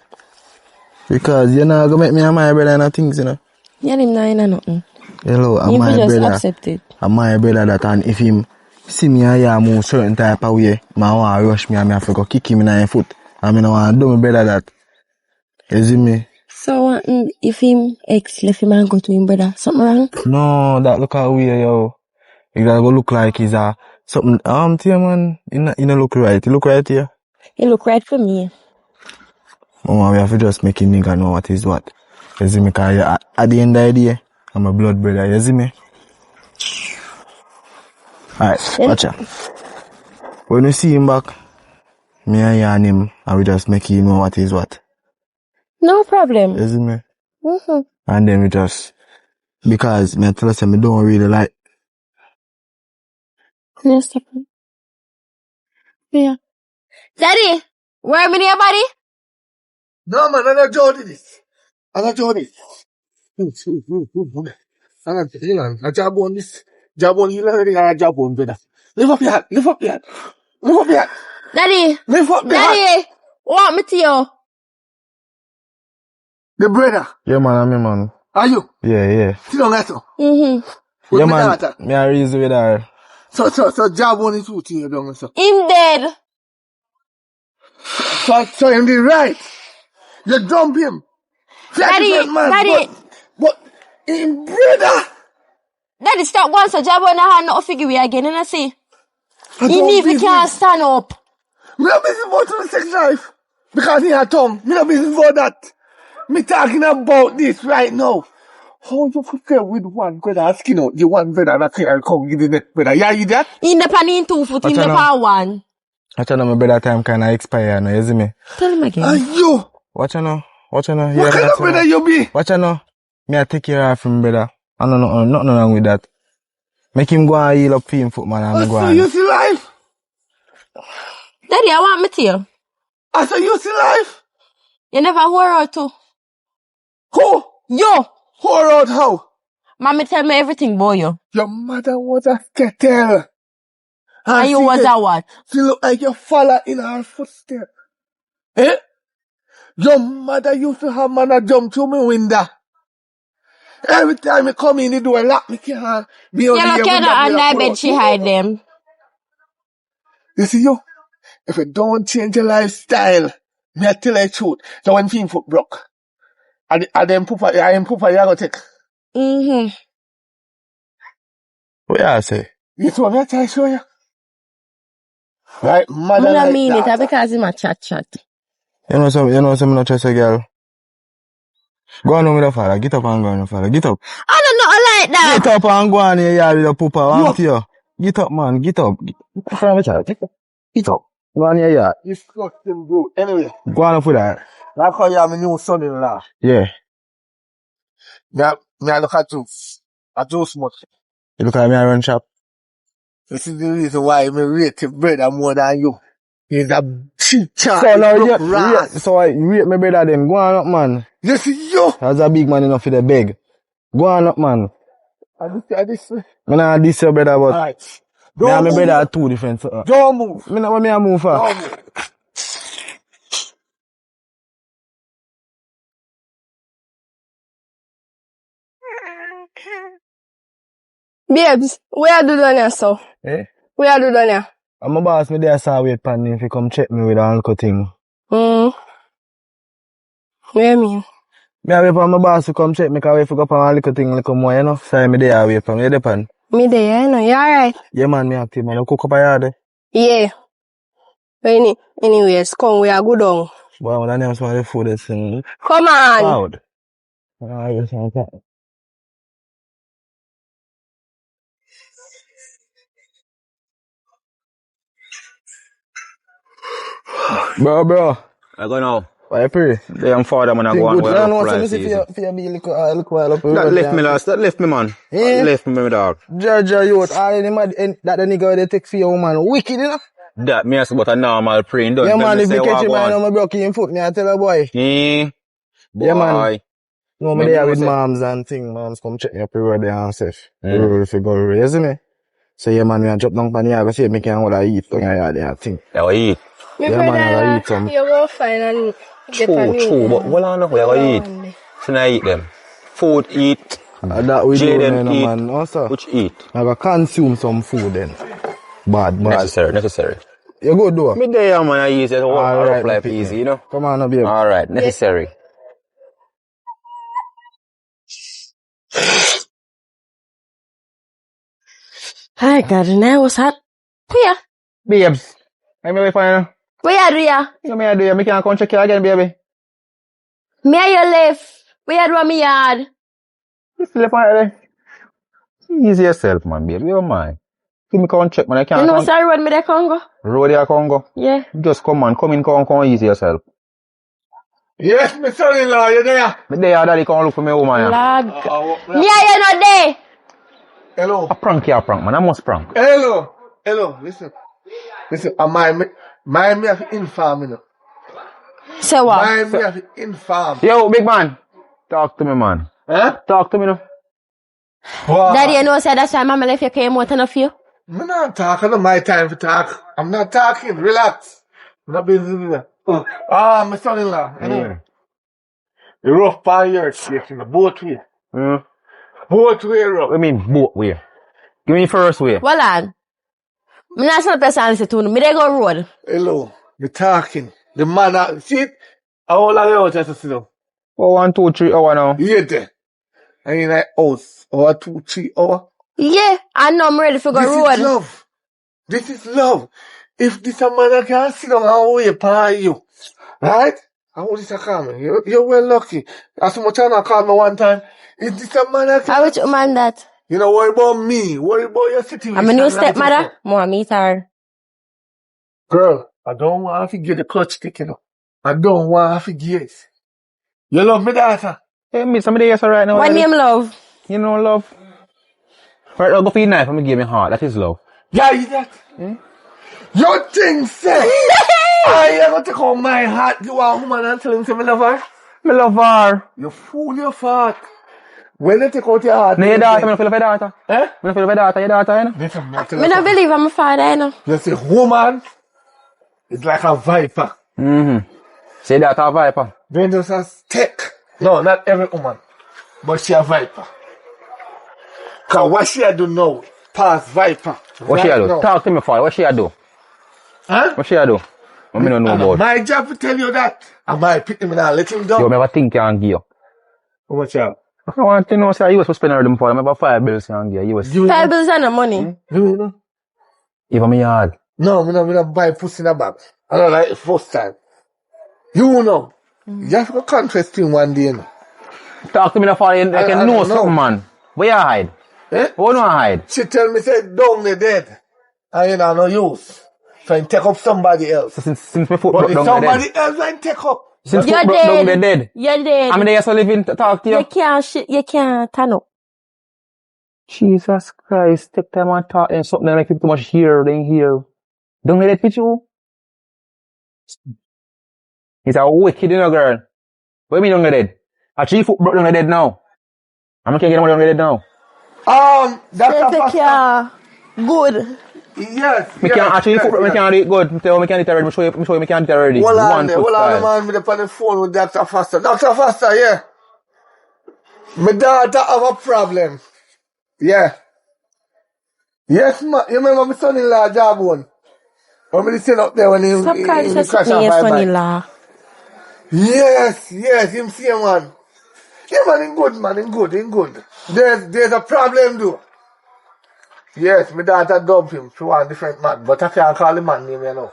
Because you know, go make me and my brother and things, you know. Yeah, him not in nothing. Hello, I'm you my just brother. accept it. I'm my brother that, and if him see me and you move certain type of way, I want to rush me and I have to go kick him in the foot. I mean, I want to do my brother that. You see me? So, if him ex left him and go to him brother, something wrong? No, that look how weird, yo. You gotta go look like he's something, to you, man. You don't look right. You look right here? He look right for me. Mama, we have to just make him nigga know what is what. You see me, cause at the end of the day, I'm a blood brother, you see me? Alright, watch out. When you see him back, me and you and him, I will just make you know what is what. No problem. You see me? Mm-hmm. And then we just, because me tell us that me don't really like. Yes, yeah. Daddy, where am I, buddy? No, man, I'm not joking this. I'm not joking this. I'm not joking. I job on this. Job on you, I job on better. Lift up your hand. Lift up your hand. Lift up your hand. Daddy. Lift up your hand. Daddy, want me to you? The brother. Yeah, man, I'm your man. Are you? Yeah. Sit down, let's go. Mm-hmm. Yeah, man, me a reason with her. So job on is what you done, so. Him dead. So him did right. You dump him. Daddy. But him brother. Daddy, stop going so job on the hand not figure we again, and I see. I He don't need we business. can't stand up. Me not business about the sex life. Because he had tongue. Me not business about that. Me talking about this right now. How you fulfill with one brother skin out the one brother that can come give the next brother? Yeah, you that? In the pan in 2 foot, in the pan 1. Watch out now, my brother time kinda expire now, you see me? Tell him again. Are you? Watch out now. What kind of brother you be? Watch out now. Me I take care of him, brother. I know nothing wrong with that. Make him go and heal up for him foot, man. I'm So you see life? Daddy, I want me to you. I said you see life? You never wore out too. Who? Yo! Whore out how? Mommy tell me everything, boy, yo. Your mother was a kettle. And you was a what? She look like you follow in her footsteps. Eh? Your mother used to have man a jump through my window. Every time I come in the door, lock me can't be on You the look at her under her bed, she hide them. You see you? If you don't change your lifestyle, me I tell you the truth. So when film foot broke, I them poopa, you gonna take. Mm-hmm. what you say? You see what I try to show you? Right, mother I like mean that. it because him a chat. You know some not trust a girl. Go on with the father. Get up and go on with the father. Get up. I don't know like that. Get up and go on here, yeah, with the poopa. Want you? Get up, man. Get up. Get up. Go on here, yeah. You fucked him, bro. Anyway, Go on up with that. that's how you have a new son-in-law. Yeah. Me I look at you. I do much. You look at me, I run shop. This is the reason why me rate your brother more than you. He's a cheap chap. So now you rate my brother then. Go on up, man. You see you. That's a big man enough for the beg. Go on up, man. I this. Me nah diss your brother, but Alright. me and my brother are two different. So, Don't move. me not me a move for. Don't move. Babes, where you do done here, so? Eh? Where you do done here? And my boss, me there saw wait pan if you come check me with a uncle thing. What you mean? Me a wait for my boss to come check me, cause if you go pan a little thing, little more, you know. So me there wait for me, you there pan? Me there, you know, you alright? Yeah, man, me active, man. You cook up a yard, eh? Yeah. Anyways, come, we are good on. Wow, that name some of the food is in Come on! cloud. Yes, okay. Bro. I go now. Why you pray? Damn father, man, I Think go on good. well I know up what for you season. for your be little while up. That left me, man. Eh? That left me, dog. Georgia youth, all them that the nigga they take for your woman. Wicked, you know? That me ask about a normal praying. Don't Yeah, man, me if say you what catch him, go I on. know my broke him foot, me I tell a boy. Boy. Yeah, man. No, me Me there know with say- moms and thing. Moms come check me up everywhere they are safe. Everywhere if you go, you see me? So yeah, man, me a drop down pan here, go see me can hold a eat on your there thing. Yeah, we eat. Me Yeah, man, I eat some. you go find and get a new True, but what on we go eat? one. So I eat them. Food, eat. That we do, Jaden no, eat. man. Also, Which eat? I go consume some food then. Bad. Necessary. You go do it. Me there, man, I eat it. Alright, Rough life my pick easy, me. you know? Come on, no, babe. Alright, necessary. Hi, God, now what's hot? Where? Babes. I'm ready for you. Where you do ya? You know me I do, you can't come check you again, baby. Me and you left. We had one me yard. You still left on there? Easy yourself, man, baby. You mind. Give me come check, man. I can't. You know, sorry, road me there, Congo? Road there, Congo? Yeah. Just come, man. Come in, come easy yourself. Yes, my son-in-law, you there? Me there, daddy, come look for me, woman. Lag. Yeah, you're not there. Hello. A prank, yeah, prank, man. I must prank. Hello. Listen, my me have inform, you know. Say what? My me have inform. Yo, big man. Talk to me, man. Huh? Talk to me, no. Wow. Daddy, you know, say that's why Mama left you came out enough you. I'm not talking. It's my time for talk. I'm not talking. Relax. I'm not busy with that. My son-in-law. Yeah. The rough part of your shit, you know, both way. Both way rough. What do you mean, both way? Give me first way. Well on. I'm not some person listen to me. They go road. Hello. The talking. The man, see? How long you out to sit down? Oh, 1, 2, 3 hours now. Yeah, there. I in that house. Or 2, 3 hours. Yeah, I know I'm ready for go This road. is love. This is love. If this a man I can sit down and wait for you, right? How this a call me? You're well lucky. As much as I called me one time, if this a man I can... How would you man that? You know, worry about me. Worry about your situation. I'm a new stepmother. More meet her. Girl, I don't want to get the clutch stick, you know. I don't want to forget. You love me, daughter? Hey, me, somebody else right now. What name love? You know love. Right, I'll go for your knife and give me heart. That is love. Yeah, you that? Your thing said, I am going to take out my heart. You are a woman and tell him to me love her? Me love her. You fool your fuck. When you take out your heart... No, your daughter, me don't feel like your daughter. Eh? Me don't feel like your daughter, you know. Listen, me tell Me you not something. believe I'm a father, you know. You see, woman is like a viper. Say that a viper. Then there's a stick. No, not every woman. But she a viper. Cause what she a do now, past viper. What she a do? now. Talk to me, father. What she a do? Huh? What she a do? What me don't know about? My job to tell you that. I might pick him and I'll let him down. Yo, me have a thing can give you. How much you have? I want to know, say, you was to spend all them for them. I have 5 bills can give you. You 5 bills and no money. You know? Even me hard. No, me not buy pussy in a bag. I don't like it first time. You know. You have to confess to him one day, you know. Talk to me, father. You I can know don't know. something, man. Where you hide? Eh? Who no hide? She tell me, say, down the dead. And you know, no use. So I take up somebody else. Since my foot But broke if down the dead. somebody else I take up. Since You're foot broke down the dead. dead. You're dead. I'm there so living to talk to you. You can't turn up. Jesus Christ, take time and talk and something that make people too much hear than hear. Don't let it pitch you. He's a wicked, you know, girl. What do you mean don't let it? A 3 foot broke down the dead now. I'm not gonna get him down the dead now. Dr. Foster. Good. Yes. Me can't actually foot broke, me can't do it good. Me tell you me can't do it already. Me show you me can't do it already. Hold on One there. foot Hold on, style. man. Me on the phone with Dr. Foster. Dr. Foster, yeah. My daughter have a problem. Yeah. Yes, ma. You remember my son-in-law, Jabon? When me sitting up there when he Stop calling he yourself crash me off your my bike. son-in-law. Yes, him see him, man. Yeah, man, in good, man, in good. There's a problem, though. Yes, my daughter dumped him to one different man, but I can't call the man name, you know.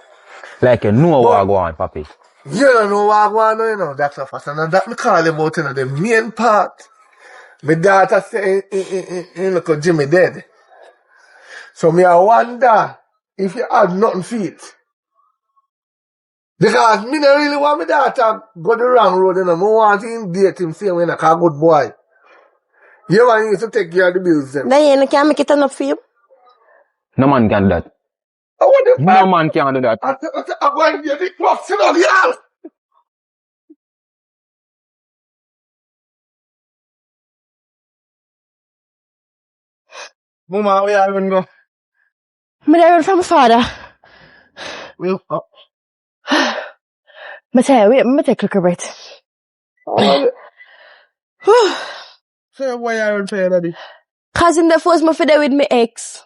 Like you know what go on, papi. You don't know what I want, you know, Dr. Foster. And that me call him out, you know, the main part. My daughter say, look at Jimmy dead. So me I wonder if you had nothing for it. Because me don't really want my daughter go the wrong road, you know. I want him date him same way, like a good boy. You want him to take care of the bills, then. Then you can't make it enough for you. No man can do that. I want the No man can do that. I'm going to get the clocks, you know, y'all. Mama, where you even go? Me there from father. Well, Me tell you, wait, me take a quick breath. say why you even say daddy? Cause in the first me for there with my ex.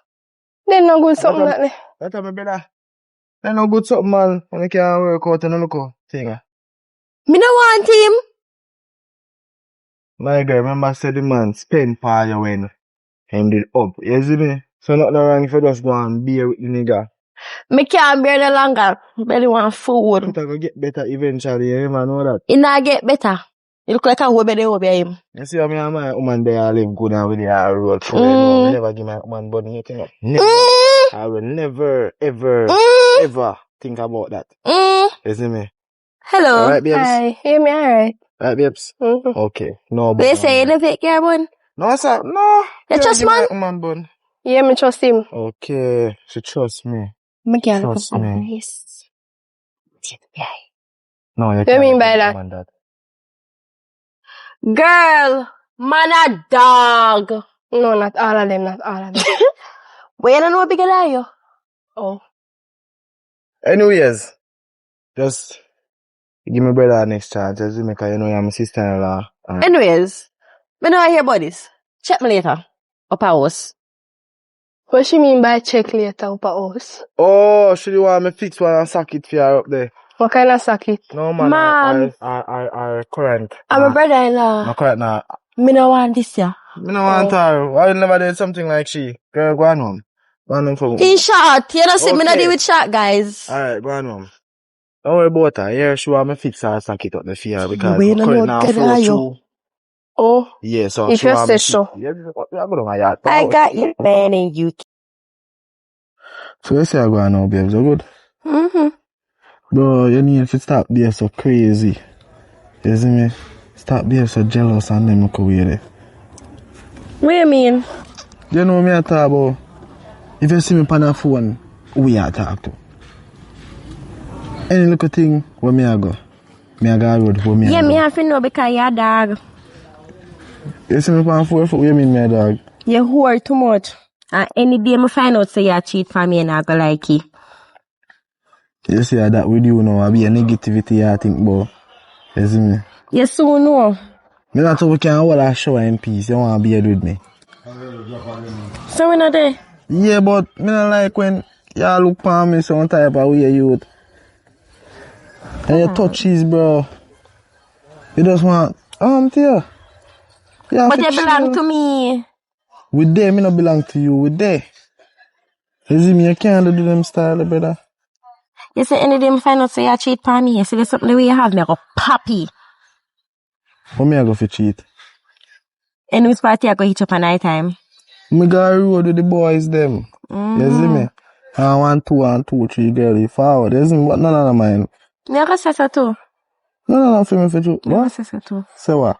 Then no good something like that. That's my better. I know good something, man. When you can't work out and look out. Thing. Me no want him. My guy, remember I said the man spend par you when him did up. You see me? So nothing wrong if you just go and beer with the nigga. Me can't bear no longer. Barely want food. It will get better eventually, you man know that. It not get better. You look like a woman there over him. You see, me and my woman there, I live good and with the road through. You know, I never give my woman bunny anything. Never. I will never, ever, ever think about that. You see me? Hello. Alright, babes? Hi, hear me alright? Alright, babes? Okay. No, They say you don't take care of one. No, sir. No. You trust give man? my woman bun. Yeah, me trust him. Okay. She trusts me. Me can't look Trust up me. nice. No, you What can't you mean let by your that? woman that. Girl, man a dog. No, not all of them, not all of them. But you don't know how big a lie you. Oh. Anyways, just give my brother a next chance. Just because you know you're my sister-in-law. Anyways, me know I hear about this. Check me later. Up a house. What she mean by check later up a house? Oh, should you want me fix one and sock it for her up there? What kind of socket? No, man. Mom. I current. I'm a brother-in-law. No, current now. Me no want this, yeah. Me no want her. I never did something like she. Girl, go on home. Go on home for In short, you know, see me not Okay. deal with short guys. Alright, go on home. Don't worry about her. Yeah, she want me fix her sock it up the fear because We my no current know now good flow are you. through. Oh. Yeah, so If she you want say me so. Yeah, I go down my yard. I got you, man, and you. So you say I go on now, babes, you good? Mm-hmm. Bro, you need to stop being so crazy. You see me? Stop being so jealous and them look away there. What you mean? You know me I talk about? If you see me on the phone, who you talk to? Any little thing, where me I go? Me I go road, where me Yeah, I go? me have to know because you're a dog. You see me on the phone, what you mean me a dog? You whore too much. And any day I find out say you cheat for me and I go like you. You see that with you now, I be a negativity I think about. You see me? You soon know. Me not so we can hold a shower in peace, you want to be here with me. So we not there. Yeah, but me not like when y'all look for me some type of way youth. And you touch cheese, bro. You just want, dear. Yeah, But you belong to me. With them, me not belong to you. With them. You see me, you can't do them style, brother. You say any day I find out say you cheat for me. You see there's something the way you have me, I go poppy. How me I go for cheat? And which party I go hit up at night time. Me go road with the boys, them. You see me? And 1, 2, 3, girl, you forward. You see me? But none of mine. You go say so too. No, for me for you. You go What? say so too. Say what?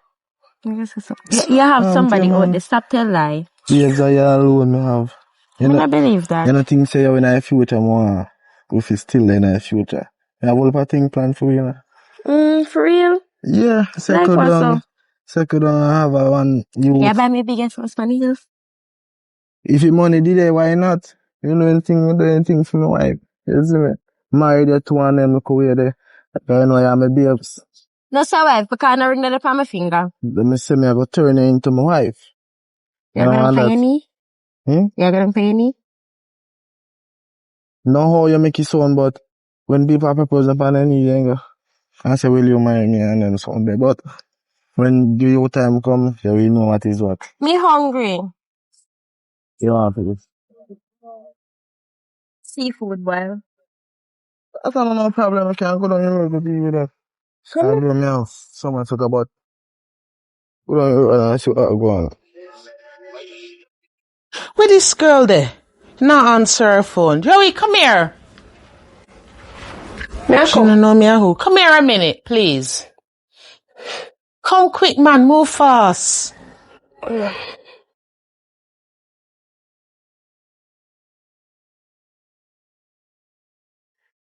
You go say so. You have somebody out there. Stop tell lie. Yes, I alone me have. I don't believe that. You know think say you in the future more if you still in the future. You have all of a thing planned for you now. For real? Yeah, second what down. so? Second down I have a one you Yeah, buy me biggest for Spanish Hills. if you money did it, why not? You know anything, do anything for my wife. You see me? Married you two and them look away there. I know I'm a babes. No, so wife, because I ring that up on my finger. Let me say me I go turn her into my wife. You're gonna pay me? Hmm? You're gonna pay me? Know how you make it sound, but when people propose upon any you go, I say, will you marry me? And then sound there. But when the your time come, you will know what is what. Me hungry. You want for this. Seafood, boy. That's not no problem. I can't go down your road to be with that. I do me have someone talk about. Go down your road and see what go on. Where this girl there? Not answer her phone. Joey, come here. She don't know me who. Come here a minute, please. Come quick, man. Move fast.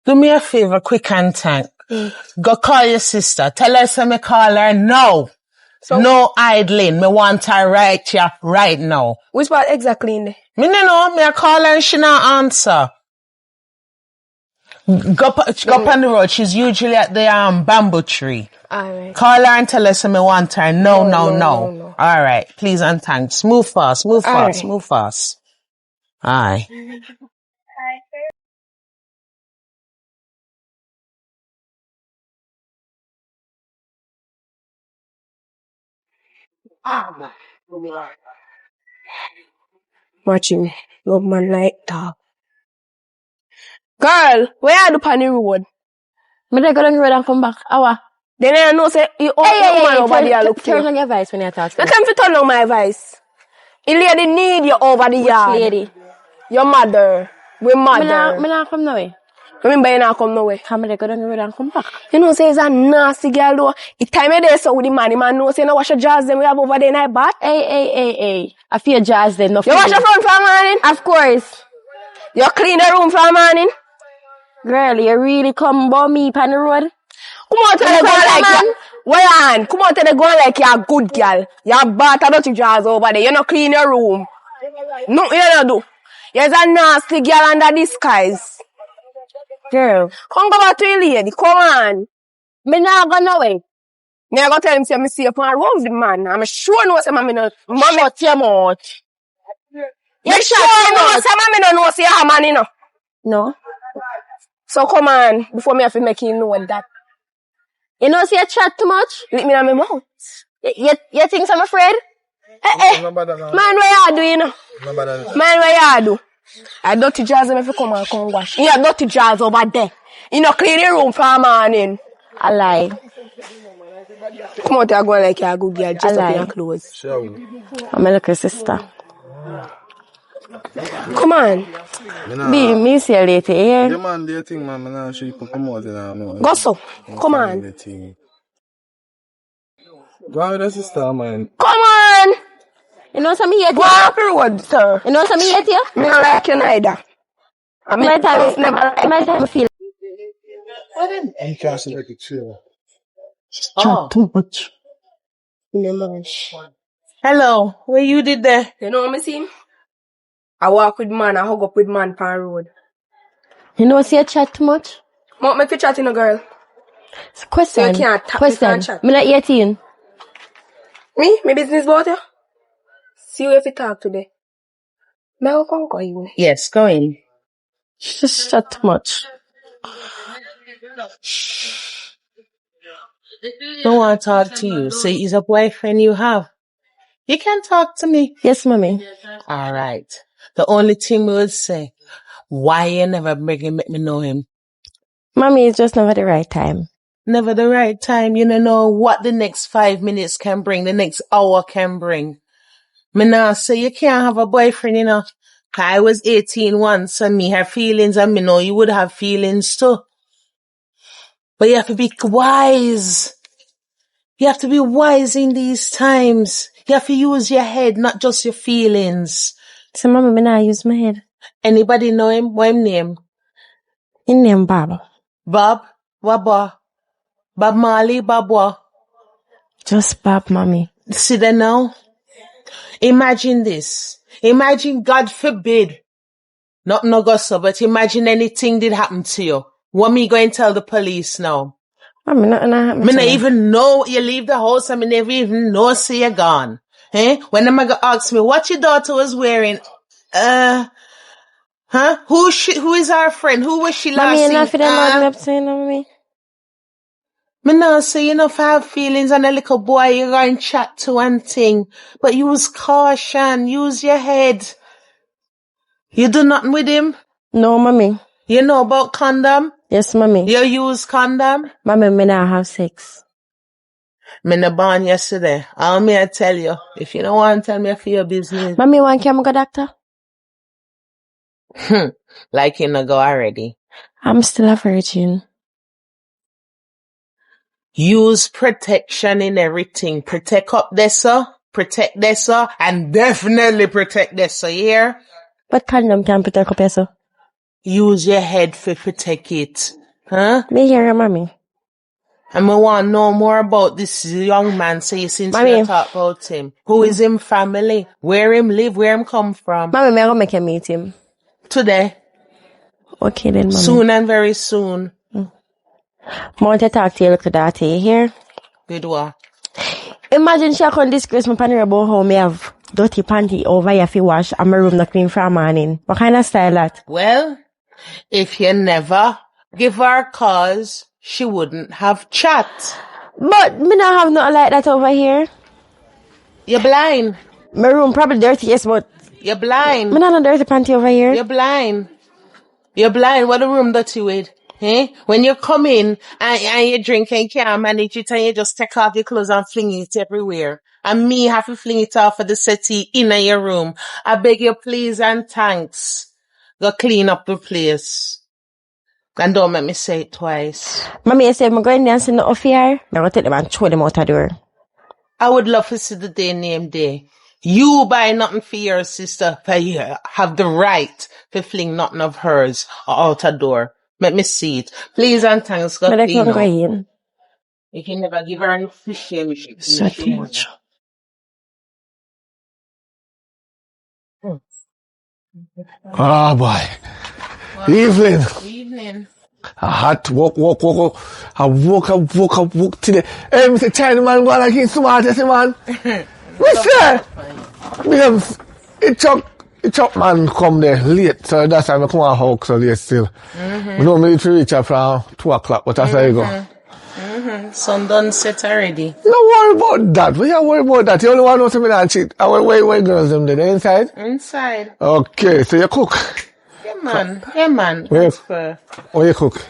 Do me a favor, quick and tank. Go call your sister. Tell her so me call her now. So, no idling. Me want her right here, right now. which part exactly in there? Me no know. Me a call her and she not answer. Go up on the road. She's usually at the bamboo tree. Alright. Call her and tell her so me want her. No. No. Alright, please and thanks. Move fast. Alright. Move fast. Aye. Watching love man like dog. Girl, where are the panny road? Me they go down the road and come back. Awa. Then I know say you woman over there look for turn you. on your voice when you talk to You me. can't turn on my voice. The lady need you over the yard. Lady? Your mother. We mother. Me not come no way. Remember you not come no way. Come there, go down the road and come back. You know say it's a nasty girl though. The time you there so with the man knows say you know wash your jaws them we have over there in that bath. Hey. I feel jazz then. No You wash your front for morning? Of course. You clean the room for morning? Girl, you really come about me on the road? Come on, tell the girl like you. Why on? Come on, tell the girl like you're a good girl. You're bath and dirty jaws over there. You not clean your room. No, you don't do. You're a nasty girl under disguise. Girl. Come go back to your lady. Come on. Me not go no way. Me I go tell him say me see you on road with the man. I'm sure no say mommy no. Mommy Shut your mouth. You sure no say mommy no know say you're a man, you know? No. So come on, before me have to make you know that. You know say you chat too much? Lick me in my mouth. You think I'm afraid? Man, what you do, you know? Man, what you do? I dirty jars if you come and come wash. You have dirty jars over there. You know, clean the room for a morning. I lie. Come out here going like you're a good girl, just up in your clothes. I'm a little sister. Come on. Be me see you later, yeah? Yeah, man, do you think, man? I'm not sure you can come out in Go so. Come on. Go on with the sister, man. Come on. You know something yet? Go up the road, sir. You know something yet here? Me don't like you neither. I mean, my time feel. You can't see like a chill. Chat too much. No, Hello, what you did there? you know what I see? I walk with man, I hug up with man on the road. You know say you chat too much? Mom, make you chat in a girl. It's a question. So you can't tap, you can't chat. Me not 18. Me? My business about you? See you if you talk today. May I come call you? Yes, go in. Just chat too much. Don't want to talk to you. Say he's a boyfriend you have. You can talk to me. Yes, mommy. All right. The only thing we would say, why you never make me know him? Mommy, it's just never the right time. Never the right time. You don't know what the next 5 minutes can bring, the next hour can bring. Me now say you can't have a boyfriend, you know. I was 18 once and me have feelings and me know you would have feelings too. But you have to be wise. You have to be wise in these times. You have to use your head, not just your feelings. So, mommy, me not use my head. Anybody know him? What him name? His name Bob. Bob? What Bob? Bob Marley? Bob what? Just Bob, mommy. See that now? Imagine this. Imagine, God forbid, not no gossip, but imagine anything did happen to you. What me going to tell the police now? Mommy, nothing happened. Me not even know you leave the house and me never even know say you're gone. When them gonna ask me what your daughter was wearing, who is our friend? Who was she last Mommy, seen? you're not for them loud up saying, mommy. Me now say you know if I have feelings and a little boy you go and chat to one thing. But use caution, use your head. You do nothing with him? No, mommy. You know about condom? Yes, mommy. You use condom? Mommy, me not have sex. Me not born yesterday. All me I tell you. If you don't want to tell me for your business. Mommy, want to go doctor? Like you not go already. I'm still a virgin. Use protection in everything. Protect up this, sir. Protect this, sir. And definitely protect this, sir. You hear? But condom can protect up yourself. Use your head for protect it. Huh? Me hear you, mommy. And we want to know more about this young man. So you since Mommy. you talk about him. Who is him family? Where him live? Where him come from? Mommy, me I go make you meet him. Today. Okay then, mommy. Soon and very soon. I want to talk to you, little daughter. You hear? Good what? Imagine she can disgrace me pan about how me have dirty panty over here fi wash and my room not clean for a morning. What kind of style that? Well, if you never give her a cause, she wouldn't have chat. But me not have nothing like that over here. You're blind. My room probably dirty, yes, but You're blind. me not no dirty panty over here. You're blind. You're blind. What the room dirty with? When you come in and you drink and you can't manage it and you just take off your clothes and fling it everywhere. And me have to fling it off of the settee in your room. I beg you please and thanks. Go clean up the place. And don't make me say it twice. Mommy, you said I'm going there and see no fear. I'm going to take them and throw them out the door. I would love to see the day named day. You buy nothing for your sister, but you have the right to fling nothing of hers out the door. Let me see it. Please and thanks, go clean up. You can never give her any fish. Oh boy. Evening. I had to walk. I walk today. Hey, Mr. Chinaman, go like he's smart, you see, man. Mister! Because it chop man come there late, so that's why I come on hawk so late still. We don't need to reach up from 2 o'clock, but that's how you go. Sun done set already. No worry about that. We don't worry about that. You only want to know something and cheat. Where girls them there? Inside? Inside. Okay, so you cook? Yeah, man. What you cook?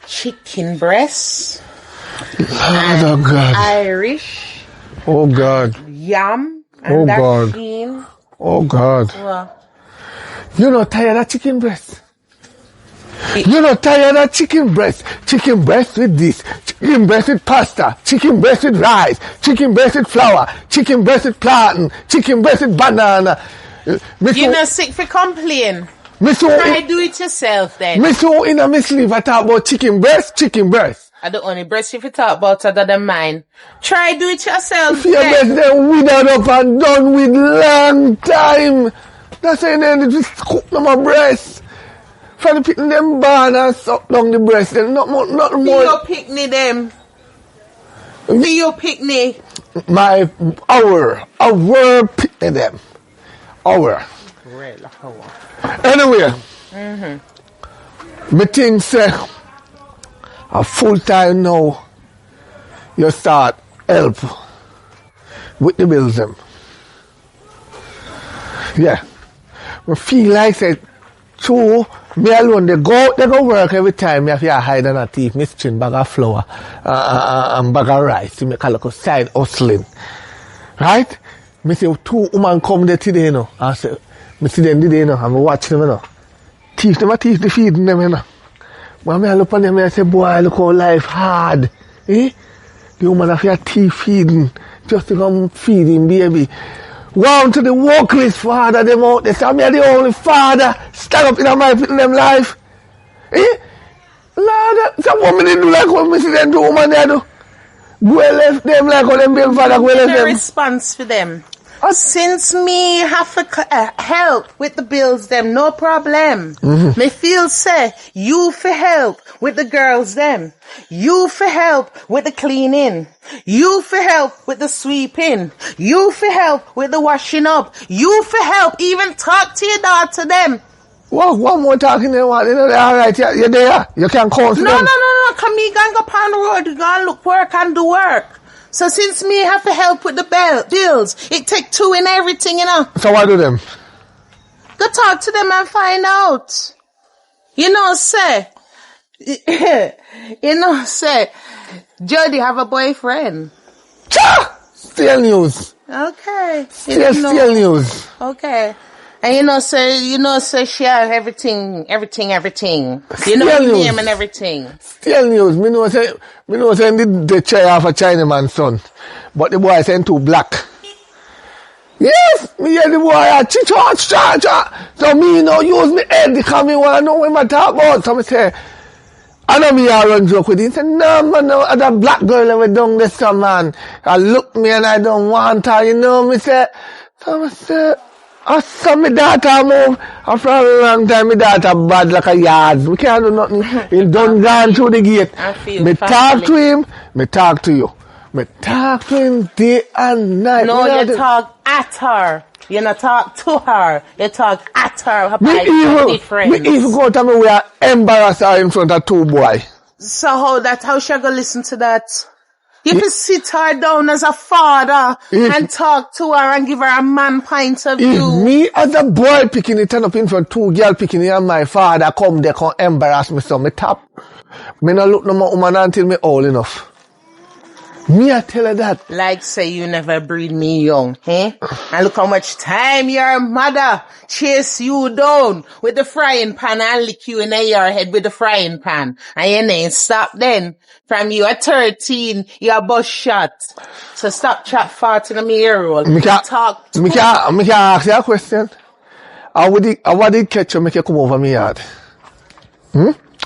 Chicken breast. Oh, God. Irish. Oh, God. Yam. Oh, God. Bean. Oh, God. What? You're not tired of chicken breast? You're not tired of chicken breast? Chicken breast with this, chicken breast with pasta, chicken breast with rice, chicken breast with flour, chicken breast with plantain, chicken breast with banana. You're not sick for complain. Try do it yourself then. Miss who in a miss leave I talk about chicken breast. I the only breast if you talk about other than mine. Try do it yourself. If your breast then withered up and done with long time. That's why then just cook them a breast. For the picking them barn and suck down the breast, then nothing more. For your picnic them. For your picnic. Our picnic them. Our. Anyway. Me think say a full time now you start help with the bills them. Yeah. I feel like say true. Me alone, they go work every time. Me have to hide on a teeth, me string bag of flour and bag of rice to make a little side hustling. Right? Me say 2 women come there today, you know. I say, me see them today, you know, and me watch them, you know. Teeth them, the feeding them, you know. When I look on them, I say, boy, look how life hard. Eh? The woman have your teeth feeding, just to come feeding baby. Wow to the workless father them out there. So me are the only father stand up in my putting them life. Eh? Lord, some women they do like what me see them do, woman they do. Go left them like how them baby father go left them. Response for them. Since me have to help with the bills them, no problem. Me feel say, you for help with the girls them. You for help with the cleaning. You for help with the sweeping. You for help with the washing up. You for help even talk to your daughter them. What one more talking they want? You know, alright, you're there. You can call them. No. Come me go upon the road, go and look work and do work. So since me have to help with the bills, it take 2 in everything, you know. So what do them? Go talk to them and find out. You know, say, Jody have a boyfriend. Still news. Okay. Still news. Okay. And you know, say she have everything. You know her name and everything. Still news. Me know say the chair have a Chinaman son. But the boy sent 2 black. Yes, me hear the boy cha. So me no use me head because me wanna know what I talk about. So me say, I know me a run joke with him. Say, no man, no other black girl ever done this some man. I look me and I don't want her, you know me say. So me say, I saw my daughter move. After a long time, my daughter bad like a yard. We can't do nothing. He done gone through the gate. Me talk to him, me talk to you. Me talk to him day and night. No, you talk at her. You not talk to her. You talk at her. Me even go to me we are embarrassed her in front of 2 boys. So how she go listen to that? You have to sit her down as a father and talk to her and give her a man point of view. Me as a boy picking it turn up in front 2 girl picking it and my father come there come embarrass me so me tap. Me no look no more woman until me old enough. Me I tell her that. Like say you never breed me young, eh? And look how much time your mother chase you down with the frying pan and lick you in your head with the frying pan. And your name stop then. From you at 13, you a bus shot. So stop chat fart in me ear roll. Me can Talk. ask you a question. What did catch you make you come over me yard?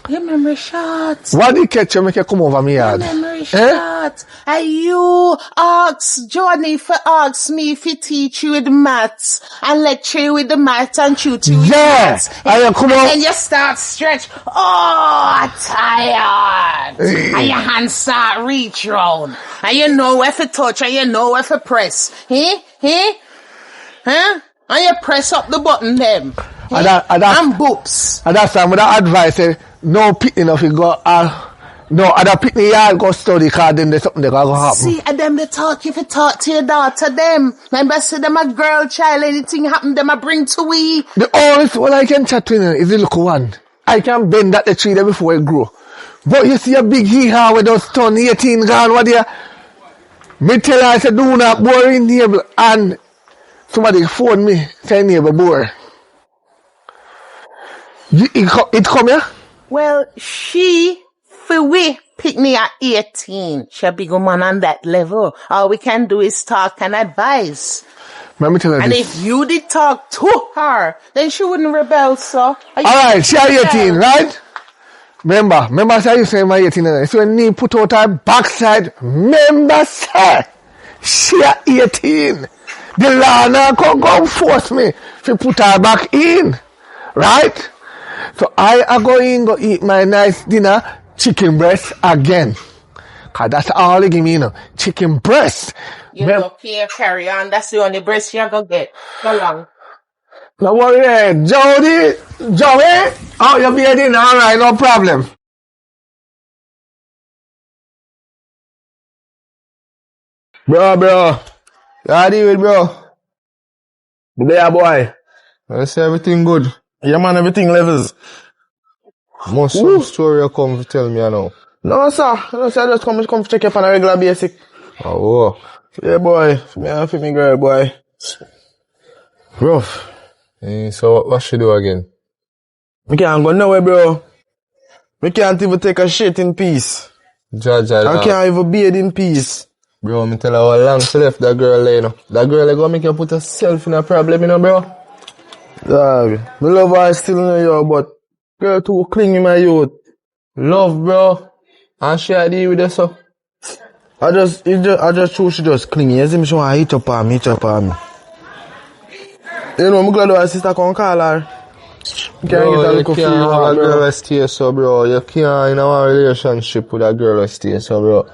Your memory shot. What did catch you make you come over me yard? Your memory shot. And you ask Johnny for ask me if he teach you with maths and lecture you with the maths and tutor you with maths. And you come out. And you start stretch. Oh, tired. And your hands start reach round. And you know where to touch and you know where to press. Huh? And you press up the button them. And boops. And that's time with that advice say, no picking if you go no other picking yard go study cause then there's something that go happen. See, and them they talk if you talk to your daughter them. Remember say them a girl child, anything happen, them a bring to we. The only one I can chat to is the little one. I can bend that the tree there before it grow. But you see a big hee-haw with those turn 18 gone what there. Me tell her I said do not bore in neighbor and somebody phone me say neighbor bore. It come here? Well, she, for we, pick me at 18. She a big woman on that level. All we can do is talk and advise. Let me tell her and this. if you did talk to her, then she wouldn't rebel, so. Alright, she are 18, right? Remember, say you say my 18. So when you put out her backside, remember, say, she are 18. The law now come force me to put her back in. Right? So I going go eat my nice dinner, chicken breast again. Cause that's all they give me, chicken breast. You go care, carry on. That's the only breast you're gonna get. Go long. No worry, Joey, oh, you're being alright, no problem. Bro. How do it, bro? There, boy. I say everything good. Yeah, man, everything levels. Most some story you come to tell me, you know. No, sir. I just come to check up on a regular basic. Oh, yeah, boy. Me and for me girl, boy. Rough. So what should do again? Me can't go nowhere, bro. Me can't even take a shit in peace. I can't even bathe in peace. Bro, me tell her how long she left that girl there, That girl gonna make you put herself in a problem, bro. Dog, me love her still in you, but girl too clingy, my youth. Love, bro. And she had deal with this, so. I just choose she just clingy. You see me, she want to hit up on me. You know, I'm glad my sister can call her. You can't have a girl that stay so, bro. You can't in a relationship with a girl that stay so, bro.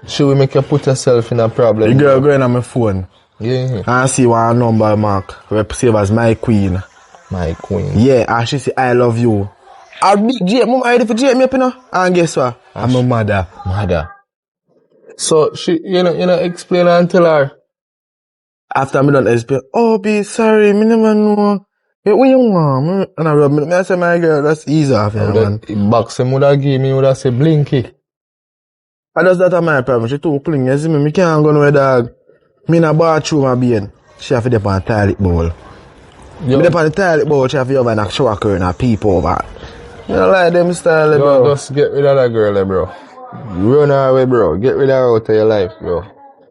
She will make you put yourself in a problem. The girl going on my phone. Yeah. And see one number mark. We save as my queen. My queen. Yeah, and she say I love you. I'll be Mom ready for me up, And guess what? I'm a mother. So she you know explain and tell her. After me done explain, oh be sorry, me never know. Hey, what you want? And I rub me, I say my girl, that's easy off here, man. Box him would have give me would have say blinky. I just that my problem. She too clean, you see me can't go nowhere, dog. Me in a bathroom my bed. She have to dip on the toilet bowl. Me dip on the toilet bowl, she have to have an shower curtain and peep over. You don't like them style, bro. Just get rid of that girl, bro. Run her away, bro. Get rid of her out of your life, bro.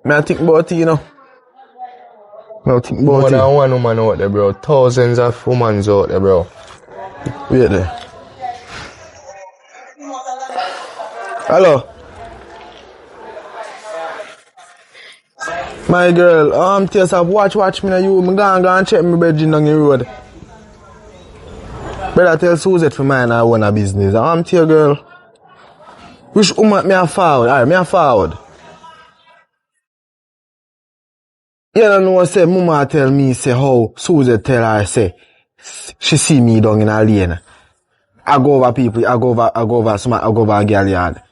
Me I think about it, I think about more than one woman out there, bro. Thousands of women out there, bro. Wait there. Hello. My girl, tears up, watch me now you. Me go and check my bedroom down the road. Better tell Suzette for mine I want a business. Tear girl. Which woman me a forward? Alright, me a forward. You don't know what say, mama tell me say how Suzette tell her say she see me down in a lane. I go over people, I go over a girl yard.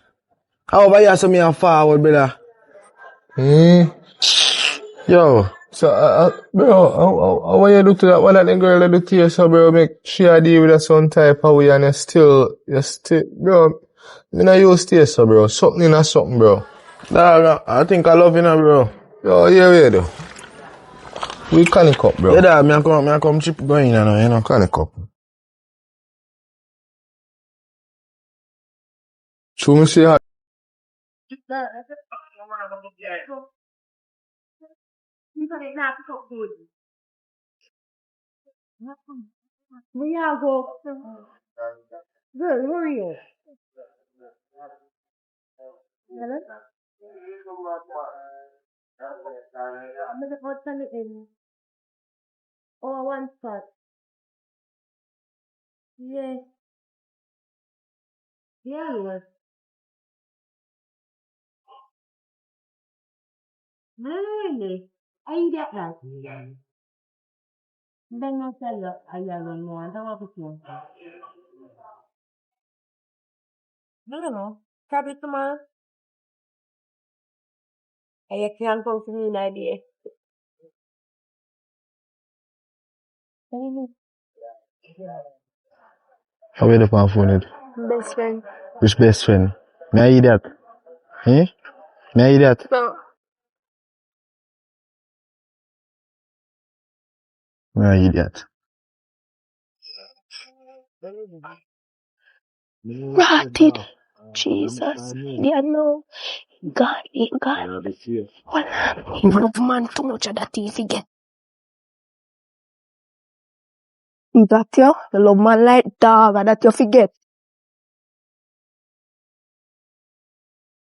However, you say me a forward, brother. Yo, so, bro, what you do to that? What that the girl do to you, so, bro, make sure deal with that some type of way and you still, bro, me not use to so, bro. Something in a something, bro. Dog, I think I love you now, bro. Yo, yeah, we do. We can it up, bro. Yeah, dog, me I come chip going, you know, can it up. Show me see how. We are go. Girl, where are you? Hello? I'm gonna go tell it in. Oh, one spot. Yeah. Yeah, it was. Really? I get that. Then I'll tell you, I don't know. I don't know. I don't know. Probably tomorrow. I can't come to me an idea. How are the phone it? Best friend. Which best friend? May I eat that? Eh? May I eat that? No. May I eat that? Rotted. Jesus. Yeah, no. God. Well, he love man too much of that he forget. That you love man like dog and that you forget.